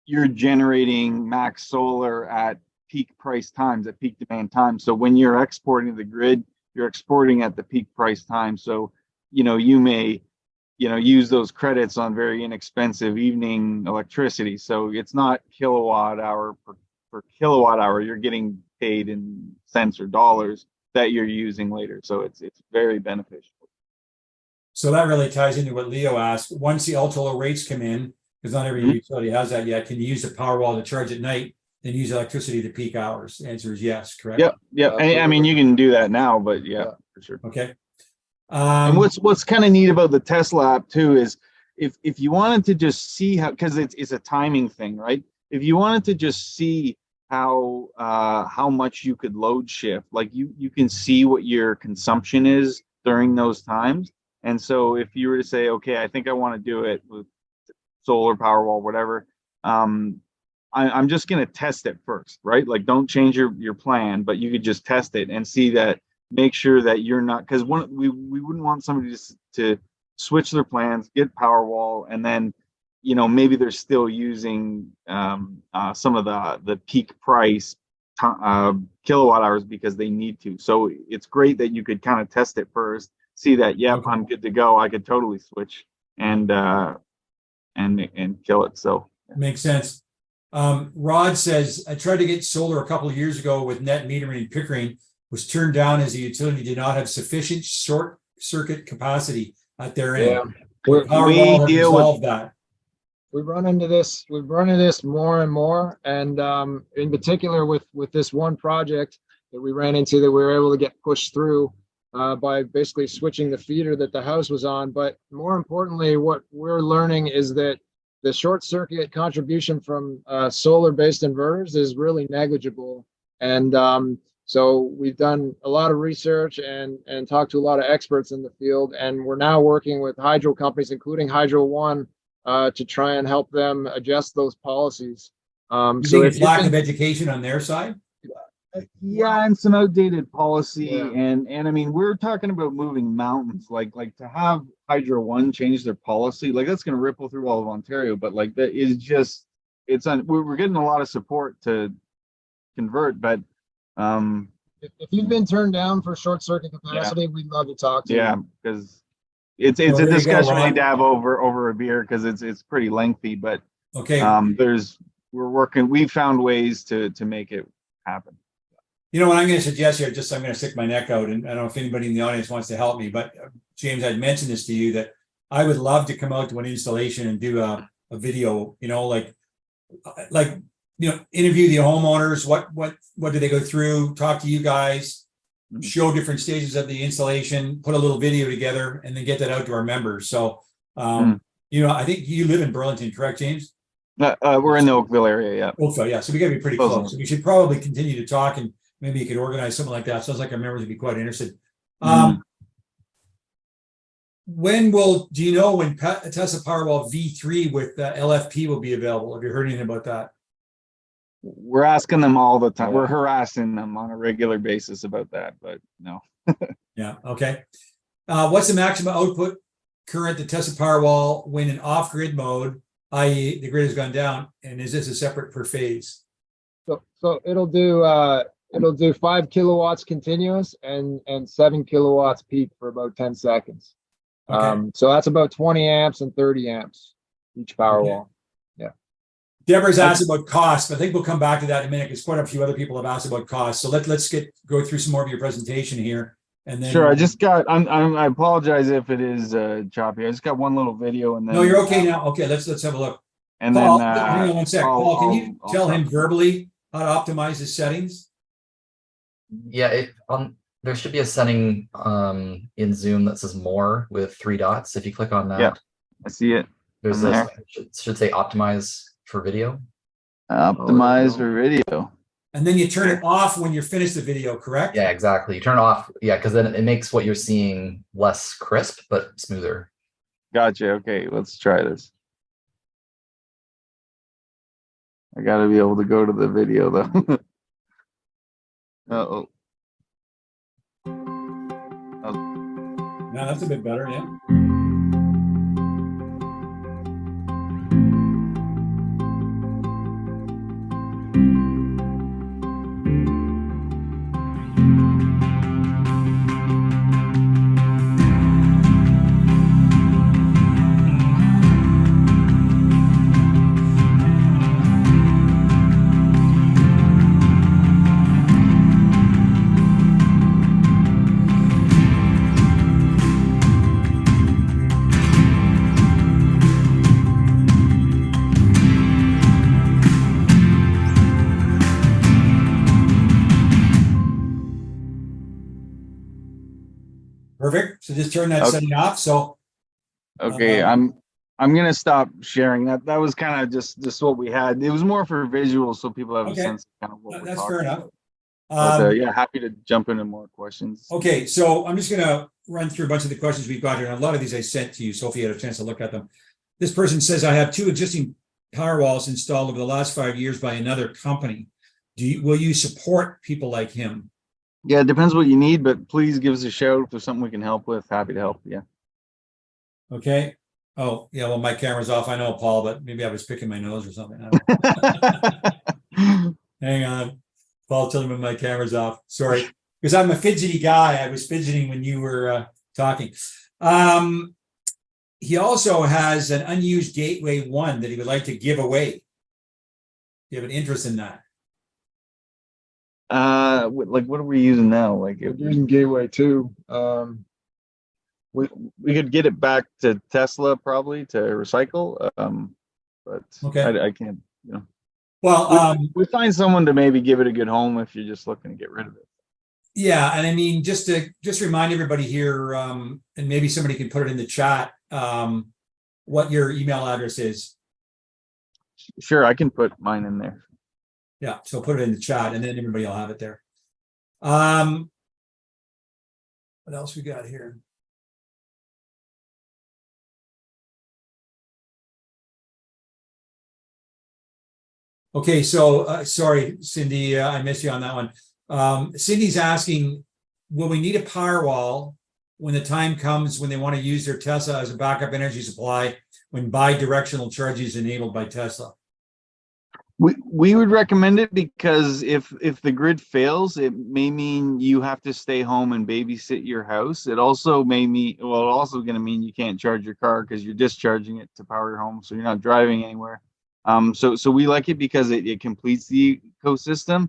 you're generating max solar at peak price times, at peak demand times. So when you're exporting to the grid, you're exporting at the peak price time. So you may use those credits on very inexpensive evening electricity. So it's not kilowatt hour per kilowatt hour. You're getting paid in cents or dollars that you're using later. So it's very beneficial. So that really ties into what Leo asked. Once the ultra low rates come in, because not every utility has that yet, can you use the Powerwall to charge at night and use electricity to peak hours? The answer is yes, correct? Yep. I mean, you can do that now, but yeah. For sure. Okay. And what's kind of neat about the Tesla app too is if you wanted to just see how, because it's a timing thing, right? If you wanted to just see how much you could load shift, like you can see what your consumption is during those times. And so if you were to say, okay, I think I want to do it with solar, Powerwall, whatever, I'm just going to test it first, right? Like don't change your plan, but you could just test it and see that, make sure that you're not, because we wouldn't want somebody to switch their plans, get Powerwall, and then maybe they're still using some of the peak price kilowatt hours because they need to. So it's great that you could kind of test it first, see that, yep, Okay. I'm good to go. I could totally switch and kill it. So Makes sense. Rod says, I tried to get solar a couple of years ago with net metering in Pickering, was turned down as the utility did not have sufficient short circuit capacity at their end. Yeah. Powerball have resolved that. We've run into this more and more. And in particular with this one project that we ran into, that we were able to get pushed through by basically switching the feeder that the house was on. But more importantly, what we're learning is that the short circuit contribution from solar-based inverters is really negligible. And so we've done a lot of research and talked to a lot of experts in the field. And we're now working with hydro companies, including Hydro One, to try and help them adjust those policies. You think it's lack of education on their side? yeah, and some outdated policy, Yeah. and I mean, we're talking about moving mountains, like to have Hydro One change their policy, like that's going to ripple through all of Ontario. But like that is just, we're getting a lot of support to convert, but if you've been turned down for short circuit capacity, we'd love to talk to yeah, you. because it's Well, a there you go, discussion we Ron. need to have over a beer, because it's pretty lengthy. But Okay. we found ways to make it happen. You know what I'm going to suggest here, I'm going to stick my neck out, and I don't know if anybody in the audience wants to help me, but James, I'd mentioned this to you, that I would love to come out to an installation and do a video, interview the homeowners, what do they go through, talk to you guys, show different stages of the installation, put a little video together, and then get that out to our members. So, I think you live in Burlington, correct, James? We're in the Oakville area, yeah. Oakville, yeah. So we got to be pretty close. So we should probably continue to talk, and maybe you could organize something like that. Sounds like our members would be quite interested. When do you know when Tesla Powerwall V3 with LFP will be available? Have you heard anything about that? We're asking them all the time. We're harassing them on a regular basis about that, but no. Yeah. Okay. What's the maximum output current the Tesla Powerwall when in off-grid mode, i.e. the grid has gone down, and is this a separate per phase? So it'll do 5 kilowatts continuous and 7 kilowatts peak for about 10 seconds. Okay. So that's about 20 amps and 30 amps each Powerwall. Okay. Deborah's asked about cost, but I think we'll come back to that in a minute, because quite a few other people have asked about cost. So let's go through some more of your presentation here, and then. Sure. I apologize if it is choppy. I just got one little video, and then. No, you're okay now. Okay, let's have a look. And Paul, then hang on one sec. Paul, can you I'll tell stop. him verbally how to optimize his settings? Yeah, there should be a setting in Zoom that says more with 3 dots. If you click on that, Yeah, I see it. there's I'm should say optimize for video. Optimize for video. And then you turn it off when you're finished the video, correct? Yeah, exactly. You turn it off. Yeah, because then it makes what you're seeing less crisp but smoother. Gotcha. Okay, let's try this. I gotta be able to go to the video though. Uh-oh. No, that's a bit better, yeah. Perfect. So just turn that Okay. setting off. So Okay, I'm gonna stop sharing that. That was kind of just what we had. It was more for visuals, so people have Okay. a sense of kind of what we're that's talking fair enough. about. But yeah, happy to jump into more questions. Okay, so I'm just going to run through a bunch of the questions we've got here. And a lot of these I sent to you, so if you had a chance to look at them. This person says, I have 2 existing Powerwalls installed over the last 5 years by another company. Will you support people like him? Yeah, it depends what you need, but please give us a shout if there's something we can help with. Happy to help. Yeah. Okay. Oh, yeah, well, my camera's off. I know, Paul, but maybe I was picking my nose or something. I don't know. Hang on. Paul telling me my camera's off. Sorry, because I'm a fidgety guy. I was fidgeting when you were talking. He also has an unused Gateway 1 that he would like to give away. Do you have an interest in that? Like what are we using now? Like We're using Gateway 2. we could get it back to Tesla probably to recycle. But Okay. I can't, you know. Well, We find someone to maybe give it a good home if you're just looking to get rid of it. yeah, and I mean, just to remind everybody here, and maybe somebody can put it in the chat, what your email address is. Sure, I can put mine in there. Yeah, so put it in the chat, and then everybody will have it there. What else we got here? Okay, so sorry, Cindy, I missed you on that one. Cindy's asking, will we need a Powerwall when the time comes when they want to use their Tesla as a backup energy supply when bi-directional charging is enabled by Tesla? We would recommend it because if the grid fails, it may mean you have to stay home and babysit your house. It also may mean, well, it's also going to mean you can't charge your car because you're discharging it to power your home, so you're not driving anywhere. So we like it because it completes the ecosystem.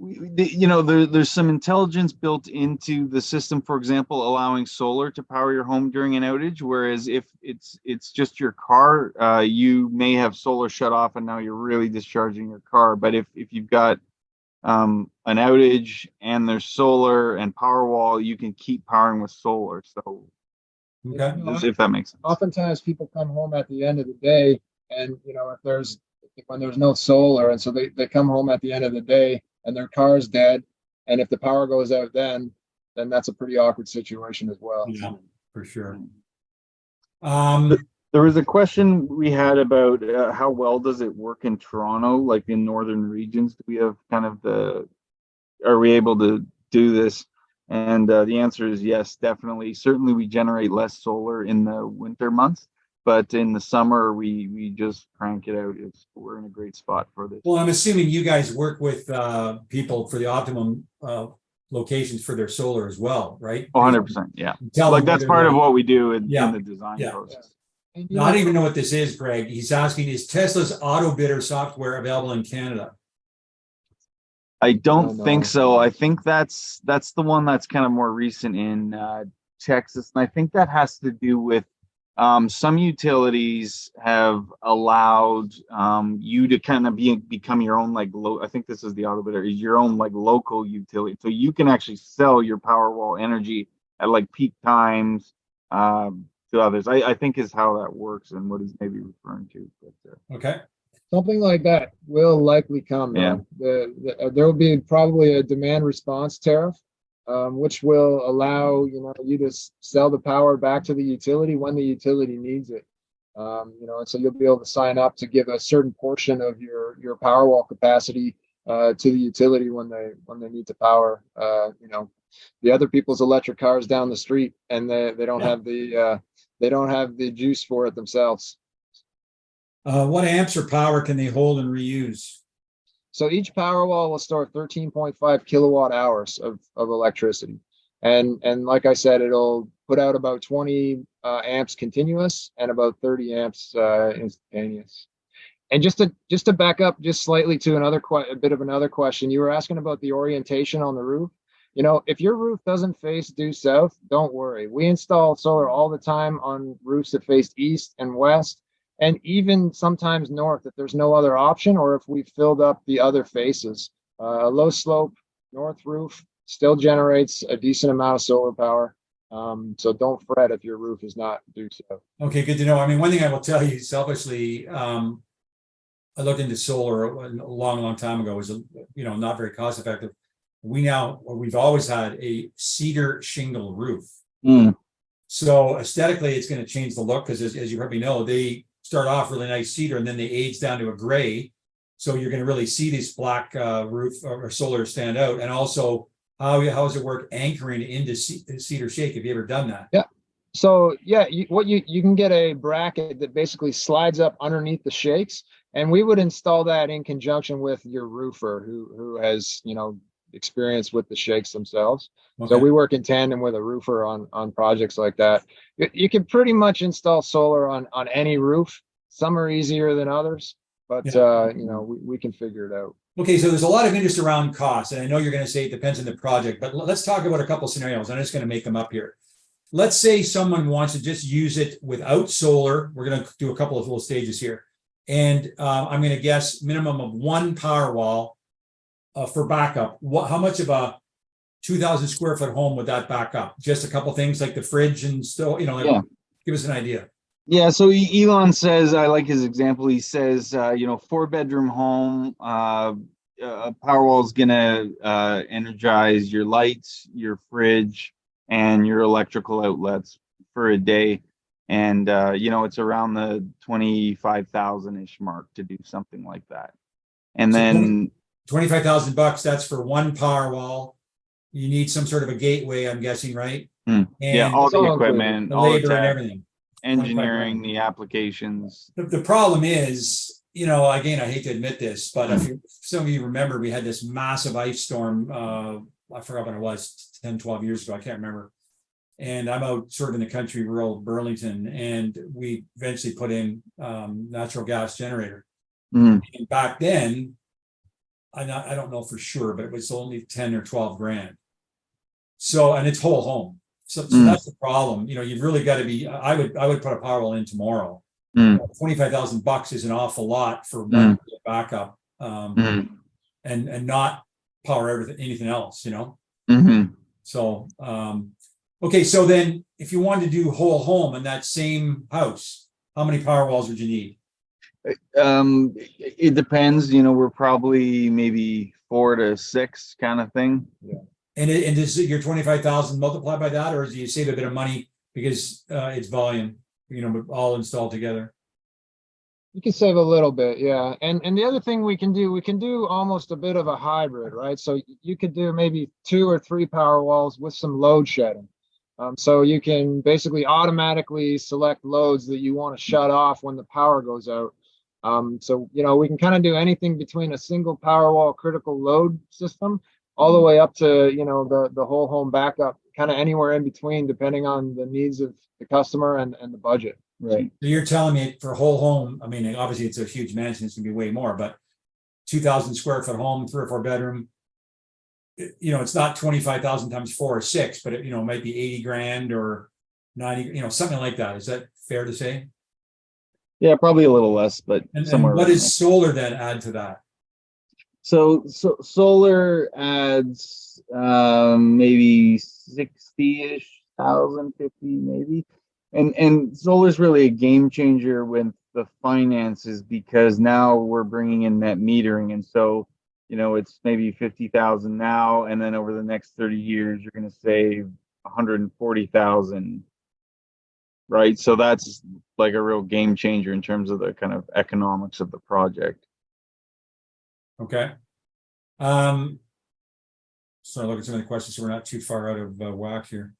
There's some intelligence built into the system, for example, allowing solar to power your home during an outage, whereas if it's just your car, you may have solar shut off and now you're really discharging your car. But if you've got an outage and there's solar and Powerwall, you can keep powering with solar. So Okay. if that makes sense. Oftentimes people come home at the end of the day, and when there's no solar, and so they come home at the end of the day and their car's dead, and if the power goes out then that's a pretty awkward situation as well. Yeah, for sure. There was a question we had about how well does it work in Toronto, like in northern regions? Do we have are we able to do this? And the answer is yes, definitely. Certainly we generate less solar in the winter months, but in the summer we just crank it out. We're in a great spot for this. Well, I'm assuming you guys work with people for the optimum locations for their solar as well, right? 100%, yeah. Like that's part of what we do in the design process. No, I don't even know what this is, Greg. He's asking, is Tesla's auto bidder software available in Canada? I don't think so. I think that's the one that's kind of more recent in Texas, and I think that has to do with some utilities have allowed you to kind of become your own I think this is the auto bidder, is your own local utility, so you can actually sell your Powerwall energy at peak times to others. I think is how that works and what he's maybe referring to. But, okay. Something like that will likely come. Yeah. There will be probably a demand response tariff, which will allow you to sell the power back to the utility when the utility needs it. And so you'll be able to sign up to give a certain portion of your Powerwall capacity to the utility when they need to power the other people's electric cars down the street, and they don't have the juice for it themselves. What amps or power can they hold and reuse? So each Powerwall will store 13.5 kilowatt hours of electricity. And like I said, it'll put out about 20 amps continuous and about 30 amps instantaneous. And just to back up just slightly to a bit of another question, you were asking about the orientation on the roof. If your roof doesn't face due south, don't worry. We install solar all the time on roofs that face east and west, and even sometimes north if there's no other option, or if we've filled up the other faces. A low slope north roof still generates a decent amount of solar power. So don't fret if your roof is not due south. Okay, good to know. I mean, one thing I will tell you selfishly, I looked into solar a long time ago. It was not very cost effective. We've always had a cedar shingle roof. So aesthetically, it's going to change the look because, as you probably know, they start off really nice cedar and then they age down to a gray. So you're going to really see this black roof or solar stand out. And also, how does it work anchoring into cedar shake? Have you ever done that? Yeah. So yeah, you can get a bracket that basically slides up underneath the shakes, And we would install that in conjunction with your roofer who has, experience with the shakes themselves. So Okay. we work in tandem with a roofer on projects like that. You can pretty much install solar on any roof. Some are easier than others, but Yeah. we can figure it out. Okay, so there's a lot of interest around cost, and I know you're going to say it depends on the project, but let's talk about a couple scenarios. I'm just going to make them up here. Let's say someone wants to just use it without solar. We're going to do a couple of little stages here, and I'm going to guess minimum of one power wall for backup. How much of a 2,000 square foot home would that back up? Just a couple things like the fridge and still, Yeah. give us an idea. Yeah, so Elon says, I like his example. He says, 4-bedroom home, Powerwall is gonna energize your lights, your fridge, and your electrical outlets for a day. And it's around the 25,000-ish mark to do something like that. And So then $25,000, that's for one power wall. You need some sort of a gateway, I'm guessing, right? yeah, And all It's the all equipment, the all the labor and tech, everything. engineering, 25,000. the applications. The problem is, again, I hate to admit this, but if some of you remember, we had this massive ice storm. I forgot when it was, 10, 12 years ago. I can't remember. And I'm out sort of in the country, rural Burlington, and we eventually put in natural gas generator. Mm. And back then, I don't know for sure, but it was only 10 or 12 grand. So, and it's whole home. So that's the problem. You've really got to be. I would put a Powerwall in tomorrow. $25,000 is an awful lot for one backup, and not power anything else. So, okay. So then, if you wanted to do whole home in that same house, how many Powerwalls would you need? It depends. We're probably maybe 4 to 6 kind of thing. Yeah. And is your 25,000 multiplied by that, or do you save a bit of money because it's volume? All installed together. You can save a little bit, yeah. And the other thing we can do almost a bit of a hybrid, right? So you could do maybe 2 or 3 power walls with some load shedding. So you can basically automatically select loads that you want to shut off when the power goes out. So we can kind of do anything between a single power wall critical load system all the way up to the whole home backup, kind of anywhere in between, depending on the needs of the customer and the budget. Right. So you're telling me for whole home, I mean, obviously it's a huge mansion, it's gonna be way more, but 2,000 square foot home, 3 or 4 bedroom, it's not 25,000 times 4 or 6, but it might be 80 grand or 90, something like that. Is that fair to say? Yeah, probably a little less, but And somewhere what around does solar then add to that? So solar adds maybe 60-ish thousand, 50 maybe. And solar is really a game changer with the finances, because now we're bringing in net metering, and so it's maybe 50,000 now, and then over the next 30 years you're going to save 140,000, right? So that's like a real game changer in terms of the kind of economics of the project. Okay. So look at some of the questions, so we're not too far out of whack here.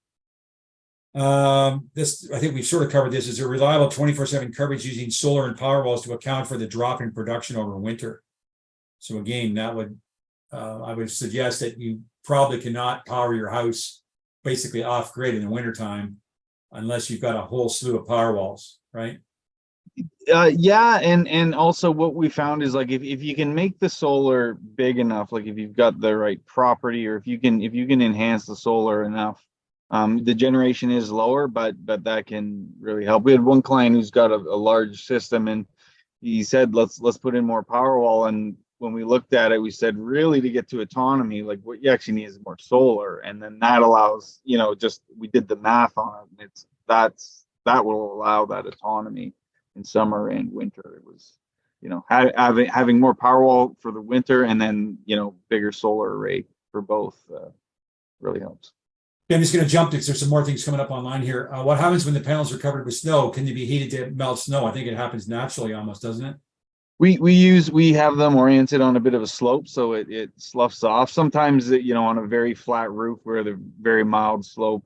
This, I think we've sort of covered this. Is a reliable 24/7 coverage using solar and power walls to account for the drop in production over winter. So again, that would, I would suggest that you probably cannot power your house basically off grid in the wintertime unless you've got a whole slew of power walls, right? Yeah, and also what we found is, like, if you can make the solar big enough, like if you've got the right property, or if you can enhance the solar enough, the generation is lower, but that can really help. We had one client who's got a large system, and he said, let's put in more Powerwall. And when we looked at it, we said, really, to get to autonomy, like what you actually need is more solar, and then that allows, just we did the math on it, and that will allow that autonomy in summer and winter. It was, having more Powerwall for the winter, and then bigger solar array for both really helps. I'm just going to jump because there's some more things coming up online here. What happens when the panels are covered with snow? Can they be heated to melt snow? I think it happens naturally almost, doesn't it? We have them oriented on a bit of a slope, so it sloughs off. Sometimes on a very flat roof where the very mild slope,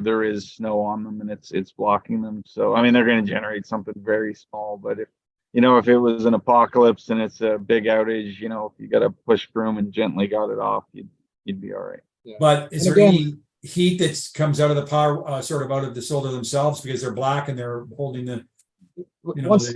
there is snow on them, and it's blocking them. So I mean, they're going to generate something very small, but if it was an apocalypse and it's a big outage, if you got a push broom and gently got it off, you'd be all right. Yeah. But is And there again- any heat that comes out of the power, sort of out of the solar themselves because they're black and they're holding the, Once,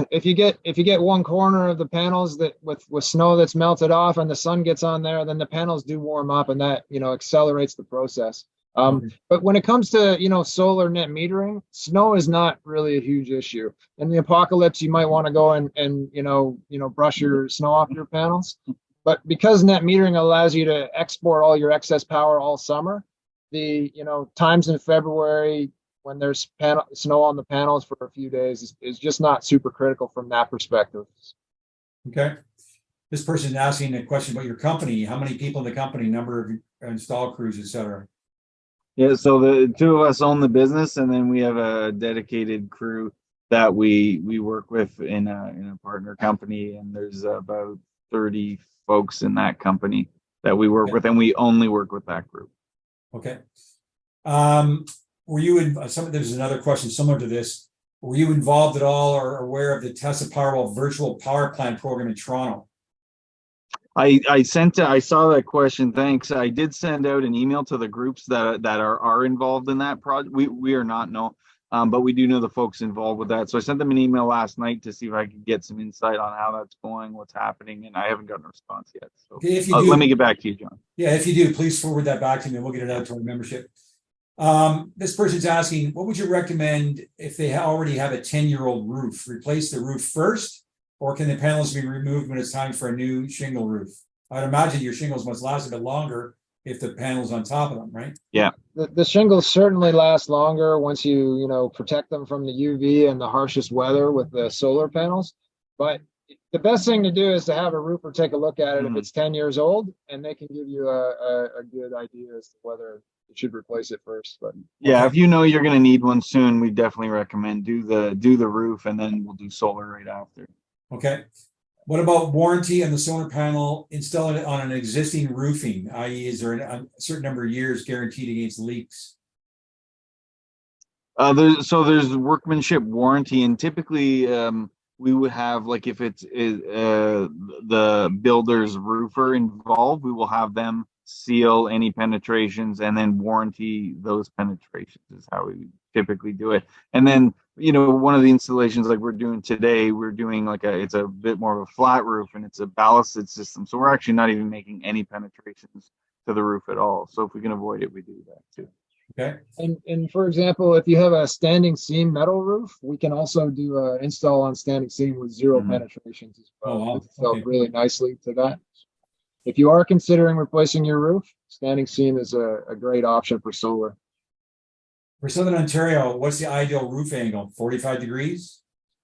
if you get one corner of the panels that with snow that's melted off and the sun gets on there, then the panels do warm up and that, accelerates the process. Okay. But when it comes to, solar net metering, snow is not really a huge issue. In the apocalypse, you might want to go and brush your snow off your panels. But because net metering allows you to export all your excess power all summer, the, times in February when there's snow on the panels for a few days is just not super critical from that perspective. Okay. This person is asking a question about your company. How many people in the company, number of install crews, et cetera? Yeah, so the two of us own the business, and then we have a dedicated crew that we work with in a partner company, and there's about 30 folks in that company that we work with, and we only work with that group. Okay. Were you in there's another question similar to this. Were you involved at all or aware of the Tesla Powerwall virtual power plant program in Toronto? I saw that question. Thanks. I did send out an email to the groups that are involved in that project. We are not, no, but we do know the folks involved with that. So I sent them an email last night to see if I could get some insight on how that's going, what's happening, and I haven't gotten a response yet. So Okay, if you do, let me get back to you, John. Yeah, if you do, please forward that back to me and we'll get it out to our membership. This person's asking, what would you recommend if they already have a 10-year-old roof? Replace the roof first, or can the panels be removed when it's time for a new shingle roof? I'd imagine your shingles must last a bit longer if the panel's on top of them, right? Yeah. The shingles certainly last longer once you protect them from the UV and the harshest weather with the solar panels. But the best thing to do is to have a roofer take a look at it if it's 10 years old, and they can give you a good idea as to whether you should replace it first. But yeah, if you know you're going to need one soon, we definitely recommend do the roof, and then we'll do solar right after. Okay. What about warranty on the solar panel installed on an existing roofing, i.e. is there a certain number of years guaranteed against leaks? There's workmanship warranty, and typically we would have, like, if it's the builder's roofer involved, we will have them seal any penetrations and then warranty those penetrations is how we typically do it. And then, one of the installations like we're doing today, we're doing it's a bit more of a flat roof and it's a ballasted system. So we're actually not even making any penetrations to the roof at all. So if we can avoid it, we do that too. Okay. And for example, if you have a standing seam metal roof, we can also do an install on standing seam with zero penetrations as well. Oh, wow. It's built really nicely to that. If you are considering replacing your roof, standing seam is a great option for solar. For Southern Ontario, what's the ideal roof angle? 45 degrees?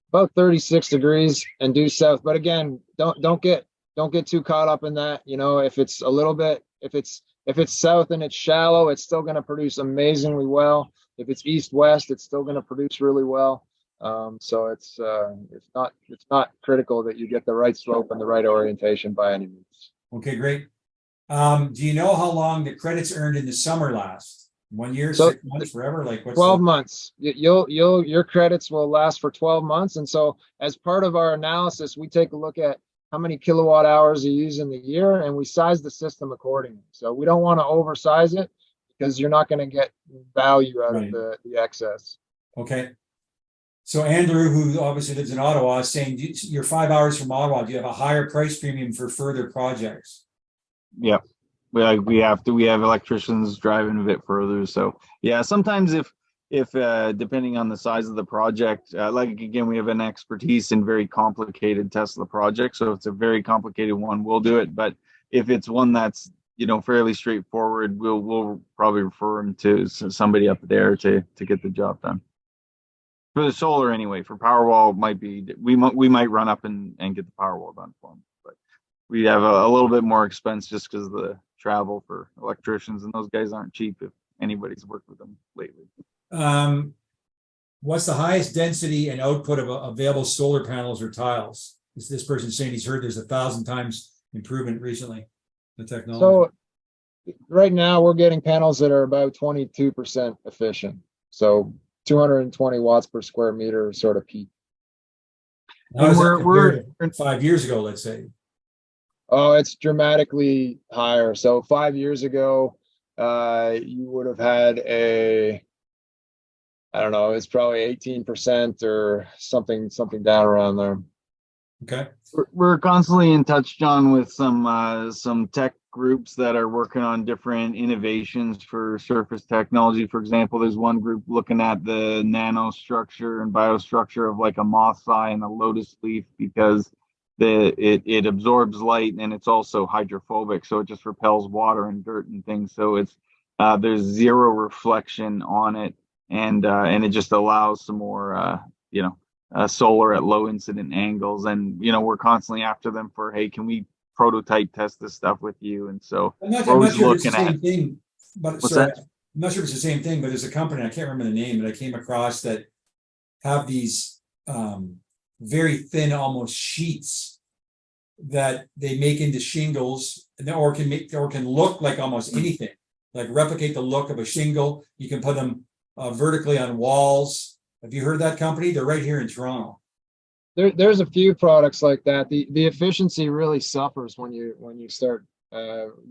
About 36 degrees and due south. But again, don't get too caught up in that. If it's a little bit, if it's south and it's shallow, it's still going to produce amazingly well. If it's east-west, it's still going to produce really well. So it's not critical that you get the right slope and the right orientation by any means. Okay, great. Do you know how long the credits earned in the summer last? 1 year, So, 6 months, forever? Like what's 12 months. Your credits will last for 12 months. And so as part of our analysis, we take a look at how many kilowatt hours you use in the year, and we size the system accordingly. So we don't want to oversize it because you're not going to get value out of the excess. Okay. So Andrew, who obviously lives in Ottawa, is saying you're 5 hours from Ottawa. Do you have a higher price premium for further projects? Yeah. We have electricians driving a bit further. So yeah, sometimes if depending on the size of the project, again, we have an expertise in very complicated Tesla projects. So if it's a very complicated one, we'll do it. But if it's one that's, fairly straightforward, we'll probably refer them to somebody up there to get the job done. For the solar anyway, for Powerwall, we might run up and get the Powerwall done for them. But we have a little bit more expense just because of the travel for electricians, and those guys aren't cheap if anybody's worked with them lately. What's the highest density and output of available solar panels or tiles? This person saying he's heard there's 1,000 times improvement recently in the technology. So right now we're getting panels that are about 22% efficient. So 220 watts per square meter sort of peak. How And does that we're compare to 5 years ago, let's say? Oh, it's dramatically higher. So 5 years ago, you would have had I don't know, it's probably 18% or something down around there. Okay. we're constantly in touch, John, with some tech groups that are working on different innovations for surface technology. For example, there's one group looking at the nanostructure and biostructure of like a moth's eye and a lotus leaf, because it absorbs light and it's also hydrophobic, so it just repels water and dirt and things. So it's there's zero reflection on it, and it just allows some more solar at low incident angles. And we're constantly after them for, hey, can we prototype test this stuff with you? And so I'm not we're always sure if it's the looking same at thing, but what's sorry, that? I'm not sure if it's the same thing, but there's a company, I can't remember the name, that I came across that have these very thin, almost sheets that they make into shingles, or can look like almost anything, like replicate the look of a shingle. You can put them vertically on walls. Have you heard of that company? They're right here in Toronto. There's a few products like that. The efficiency really suffers when you start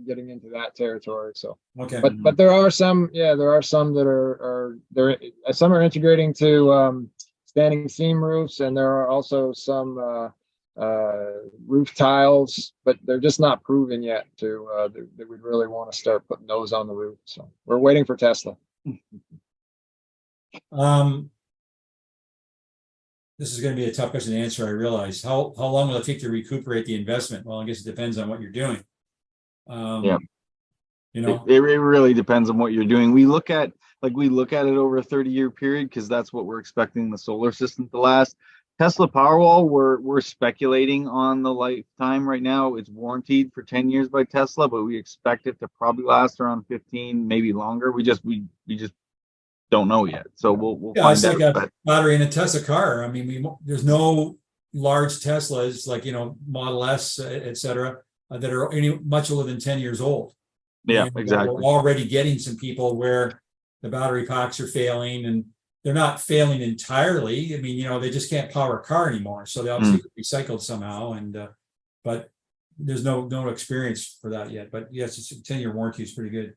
getting into that territory. So, Okay. but there are some, there are some that are there. Some are integrating to standing seam roofs, and there are also some roof tiles, but they're just not proven yet that we'd really want to start putting those on the roof. So we're waiting for Tesla. This is going to be a tough question to answer, I realize. How long will it take to recuperate the investment? Well, I guess it depends on what you're doing. Yeah. It really depends on what you're doing. We look at it over a 30-year period, because that's what we're expecting the solar system to last. Tesla Powerwall, we're speculating on the lifetime right now. It's warranted for 10 years by Tesla, but we expect it to probably last around 15, maybe longer. We just don't know yet. So we'll Yeah, find it's like out. a battery in a Tesla car. I mean, there's no large Teslas like, Model S, et cetera, that are much older than 10 years old. Yeah, And exactly. we're already getting some people where the battery packs are failing, and they're not failing entirely. I mean, they just can't power a car anymore. So they obviously get recycled somehow. And, but there's no experience for that yet. But yes, it's a 10-year warranty is pretty good.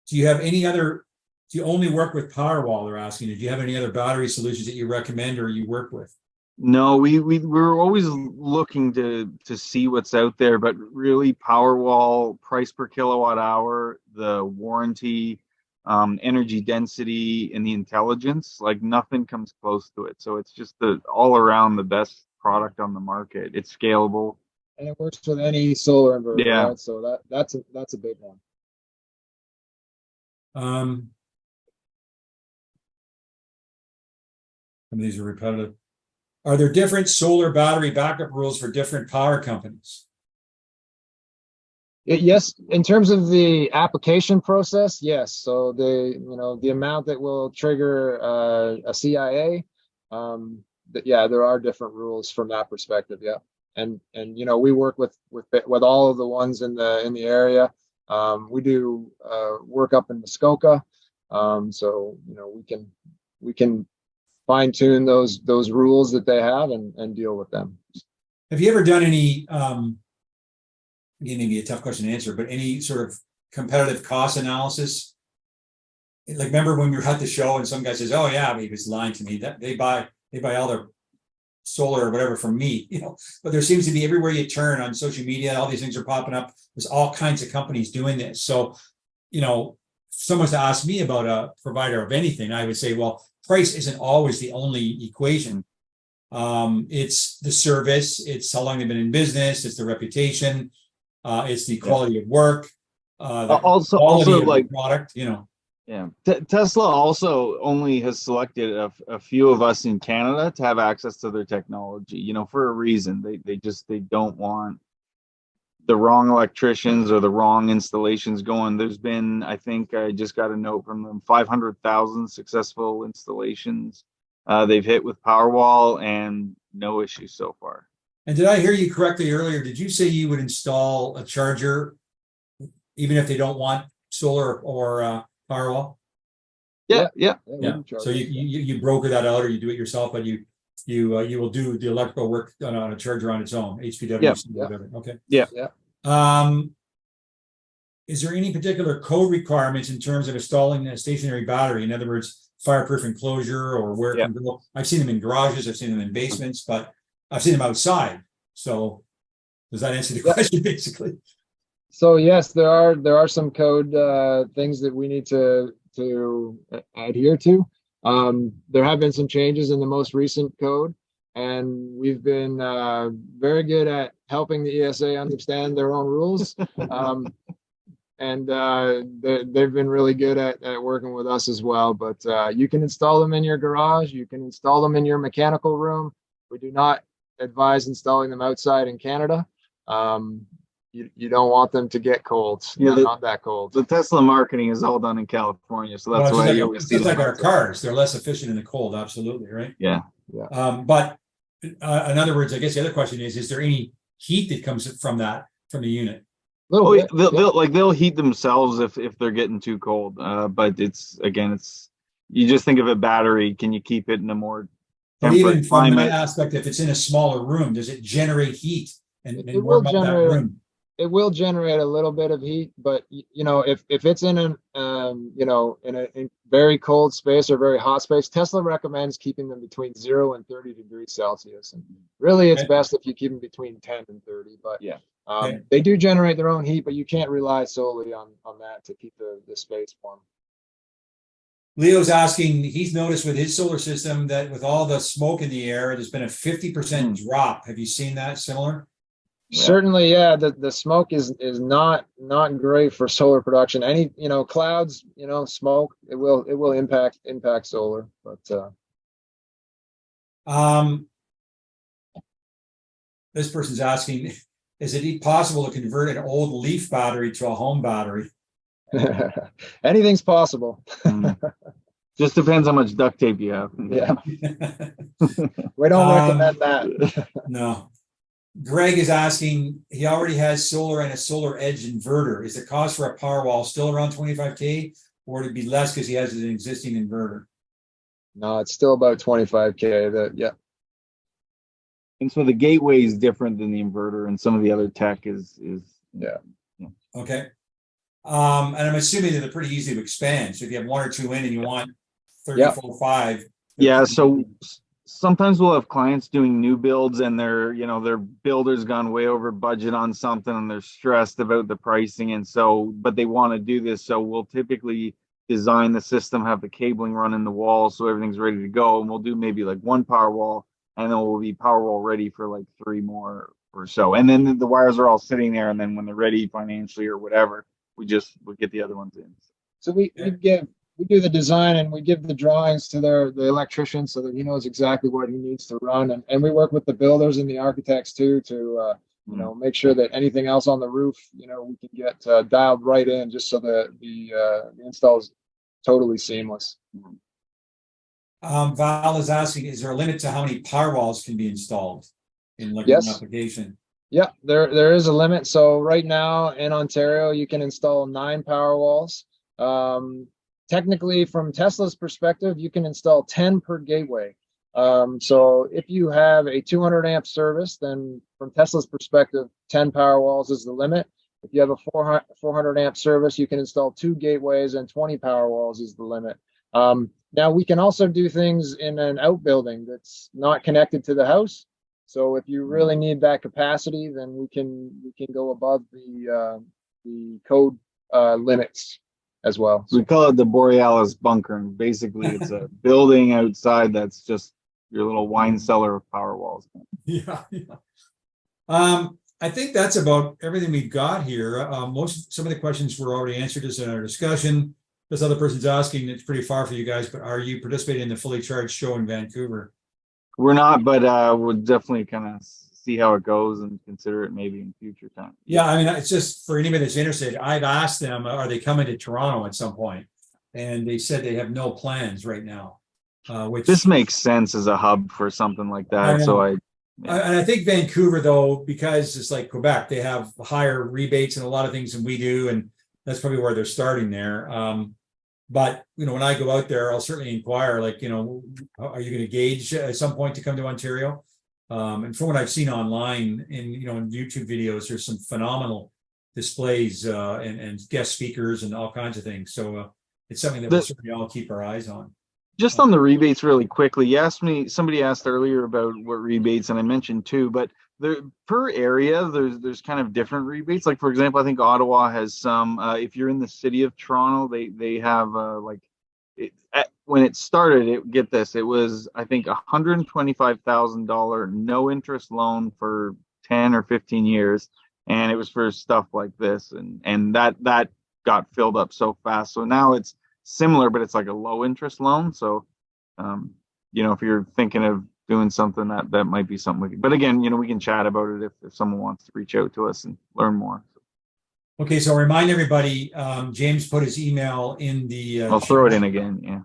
Do you have any other, do you only work with Powerwall, they're asking? Do you have any other battery solutions that you recommend or you work with? No, we're always looking to see what's out there, but really Powerwall, price per kilowatt hour, the warranty, energy density, and the intelligence, like nothing comes close to it. So it's just all around the best product on the market. It's scalable. And it works with any solar inverter, Yeah. right? So that's a big one. Some of these are repetitive. Are there different solar battery backup rules for different power companies? Yes, in terms of the application process, yes. So the amount that will trigger a CIA, there are different rules from that perspective. Yeah, and we work with all of the ones in the area. We do work up in Muskoka, so we can fine tune those rules that they have and deal with them. Have you ever done any? Again, maybe a tough question to answer, but any sort of competitive cost analysis? Like, remember when we were at the show and some guy says, "Oh yeah, he was lying to me. That they buy all their solar or whatever from me," But there seems to be, everywhere you turn on social media, all these things are popping up. There's all kinds of companies doing this. So, if someone's to ask me about a provider of anything, I would say, well, price isn't always the only equation. It's the service, it's how long they've been in business, it's the reputation, it's the quality of work, Also of like the product, Yeah, Tesla also only has selected a few of us in Canada to have access to their technology, for a reason. They don't want the wrong electricians or the wrong installations going. There's been, I think I just got a note from them, 500,000 successful installations they've hit with Powerwall, and no issues so far. And did I hear you correctly earlier? Did you say you would install a charger even if they don't want solar or Powerwall? Yeah. Yeah. can charge So it. you broker that out, or you do it yourself, but you will do the electrical work on a charger on its own, HPWC, Yeah. whatever. Okay. Yeah. Is there any particular code requirements in terms of installing a stationary battery? In other words, fireproof enclosure or where it can go? I've seen them in garages, I've seen them in basements, but I've seen them outside. So does that answer the question basically? So yes, there are some code things that we need to adhere to. There have been some changes in the most recent code, and we've been very good at helping the ESA understand their own rules. And they've been really good at working with us as well. But you can install them in your garage. You can install them in your mechanical room. We do not advise installing them outside in Canada. You don't want them to get cold. Yeah, not that cold. The Tesla marketing is all done in California, so that's why you always see it's like them our outside. cars. They're less efficient in the cold. Absolutely, right? Yeah. But in other words, I guess the other question is there any heat that comes from the unit? Oh, yeah, they'll heat themselves if they're getting too cold. But it's you just think of a battery. Can you keep it in a more But even temperate from that climate? aspect, if it's in a smaller room, does it generate heat and It warm will up that generate- room? It will generate a little bit of heat, but if it's in an in a very cold space or very hot space, Tesla recommends keeping them between 0 and 30 degrees Celsius. And really, it's Okay. best if you keep them between 10 and 30. But Okay. they do generate their own heat, but you can't rely solely on that to keep the space warm. Leo's asking, he's noticed with his solar system that with all the smoke in the air, there's been a 50% drop. Have you seen that similar? Yeah. Certainly, yeah. The smoke is not great for solar production. Any clouds, smoke, it will impact solar. But this person's asking, is it possible to convert an old leaf battery to a home battery? anything's possible. Just depends how much duct tape you have. Yeah, we don't recommend that. No. Greg is asking, he already has solar and a solar edge inverter. Is the cost for a Powerwall still around 25K, or would it be less because he has an existing inverter? No, it's still about 25K. Yeah. And so the gateway is different than the inverter, and some of the other tech is. Okay. And I'm assuming that they're pretty easy to expand. So if you have 1 or 2 in and you want 34, 5. Yeah. So sometimes we'll have clients doing new builds, and their builder's gone way over budget on something, and they're stressed about the pricing, and so but they want to do this. So we'll typically design the system, have the cabling run in the wall, so everything's ready to go, and we'll do maybe like 1 Powerwall, and then we'll be Powerwall ready for like 3 more or so, and then the wires are all sitting there, and then when they're ready financially or whatever, we'll get the other ones in. So we do the design, and we give the drawings to the electrician so that he knows exactly what he needs to run, and we work with the builders and the architects too to make sure that anything else on the roof we can get dialed right in, just so that the install is totally seamless. Val is asking, is there a limit to how many Powerwalls can be installed in like Yes. an application? Yeah, there is a limit. So right now in Ontario, you can install 9 Powerwalls. Technically, from Tesla's perspective, you can install 10 per gateway. So if you have a 200 amp service, then from Tesla's perspective, 10 Powerwalls is the limit. If you have a 400 amp service, you can install 2 gateways, and 20 Powerwalls is the limit. Now we can also do things in an outbuilding that's not connected to the house. So if you really need that capacity, then we can go above the code limits as well. We call it the Borealis bunker, and basically it's a building outside that's just your little wine cellar of Powerwalls. Yeah. I think that's about everything we've got here. Some of the questions were already answered just in our discussion. This other person's asking, it's pretty far for you guys, but are you participating in the Fully Charged show in Vancouver? We're not, but we'll definitely kind of see how it goes and consider it maybe in future time. Yeah, I mean, it's just for anybody that's interested. I've asked them, are they coming to Toronto at some point? And they said they have no plans right now. Which this makes sense as a hub for something like that. And I think Vancouver, though, because it's like Quebec, they have higher rebates and a lot of things than we do, and that's probably where they're starting there. But, when I go out there, I'll certainly inquire, like, are you going to gauge at some point to come to Ontario? And from what I've seen online in YouTube videos, there's some phenomenal displays and guest speakers and all kinds of things. So it's something that we'll certainly all keep our eyes on. Just on the rebates really quickly, somebody asked earlier about what rebates, and I mentioned too, but per area, there's kind of different rebates. Like, for example, I think Ottawa has some, if you're in the city of Toronto, they have when it started, get this, it was, I think, $125,000 no interest loan for 10 or 15 years. And it was for stuff like this. And that got filled up so fast. So now it's similar, but it's like a low interest loan. So, if you're thinking of doing something, that might be something. But again, we can chat about it if someone wants to reach out to us and learn more. Okay, so I'll remind everybody, James put his email in the. I'll throw it in again. Yeah.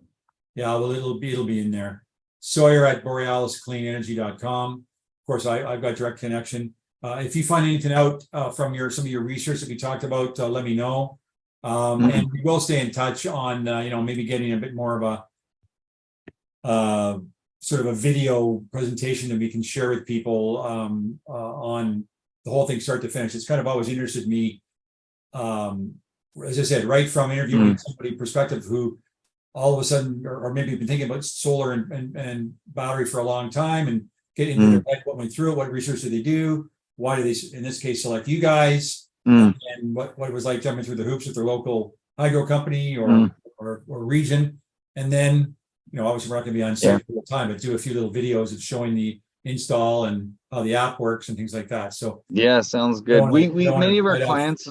Yeah, well, it'll be in there. Sawyer@borealiscleanenergy.com. Of course, I've got direct connection. If you find anything out from some of your research that we talked about, let me know. And we will stay in touch on maybe getting a bit more of a sort of a video presentation that we can share with people on the whole thing start to finish. It's kind of always interested me, as I said, right from interviewing somebody perspective who all of a sudden, or maybe been thinking about solar and battery for a long time, and get into their head what went through it, what research did they do, why did they, in this case, select you guys, and what it was like jumping through the hoops with their local hydro company or region. And then, obviously we're not going to be on site all the time, but do a few little videos of showing the install and how the app works and things like that. So yeah, sounds good. We many of our clients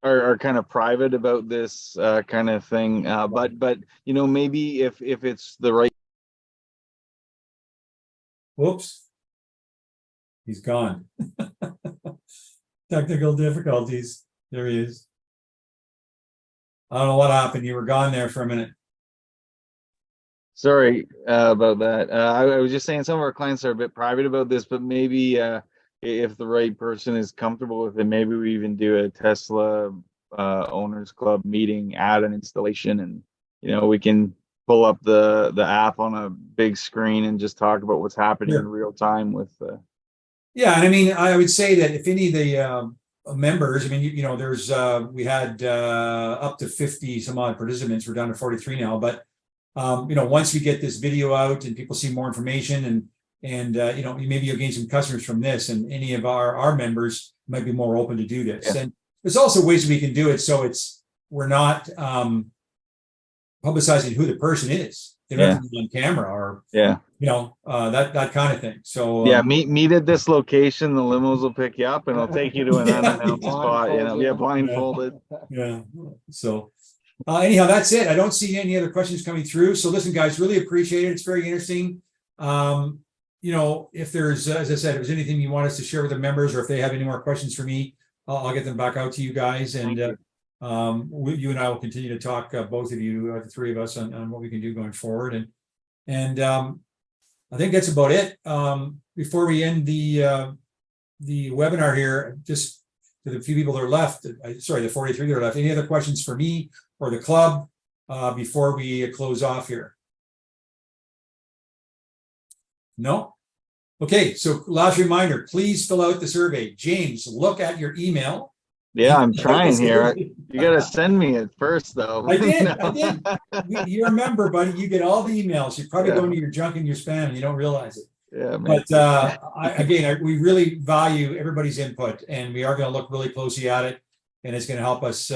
are kind of private about this kind of thing, but maybe if it's the right. Whoops, he's gone. Technical difficulties. There he is. I don't know what happened. You were gone there for a minute. Sorry about that. I was just saying some of our clients are a bit private about this, but maybe if the right person is comfortable with it, maybe we even do a Tesla owners club meeting at an installation, and we can pull up the app on a big screen and just talk about what's happening in real time with Yeah, and I mean, I would say that if any of the members, I mean, there's we had up to 50 some odd participants. We're down to 43 now, but once we get this video out and people see more information, and maybe you'll gain some customers from this, and any of our members might be more open to do this. And there's also ways we can do it so we're not publicizing who the person is. They don't have to be on camera or that kind of thing. So meet at this location. The limos will pick you up and it'll take you to an unannounced spot. Blindfolded. Yeah. So anyhow, that's it. I don't see any other questions coming through. So listen, guys, really appreciate it. It's very interesting. If there's, as I said, if there's anything you want us to share with the members, or if they have any more questions for me, I'll get them back out to you guys. And you and I will continue to talk, both of you, the three of us, on what we can do going forward. And I think that's about it. Before we end the webinar here, just to the few people that are left, the 43 that are left, any other questions for me or the club before we close off here? No? Okay, so last reminder, please fill out the survey. James, look at your email. Yeah, I'm trying here. You got to send me it first, though. I did. You remember, buddy, you get all the emails. You probably go into your junk and your spam and you don't realize it. Yeah, but we really value everybody's input, and we are going to look really closely at it, and it's going to help us,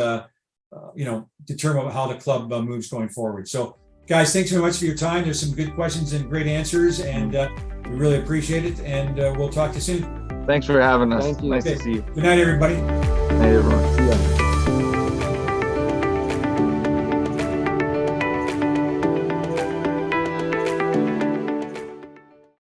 determine how the club moves going forward. So, guys, thanks very much for your time. There's some good questions and great answers, and we really appreciate it. And we'll talk to you soon. Thanks for having us. Thank you. Nice to see you. Good night, everybody. Hey, everyone. See ya.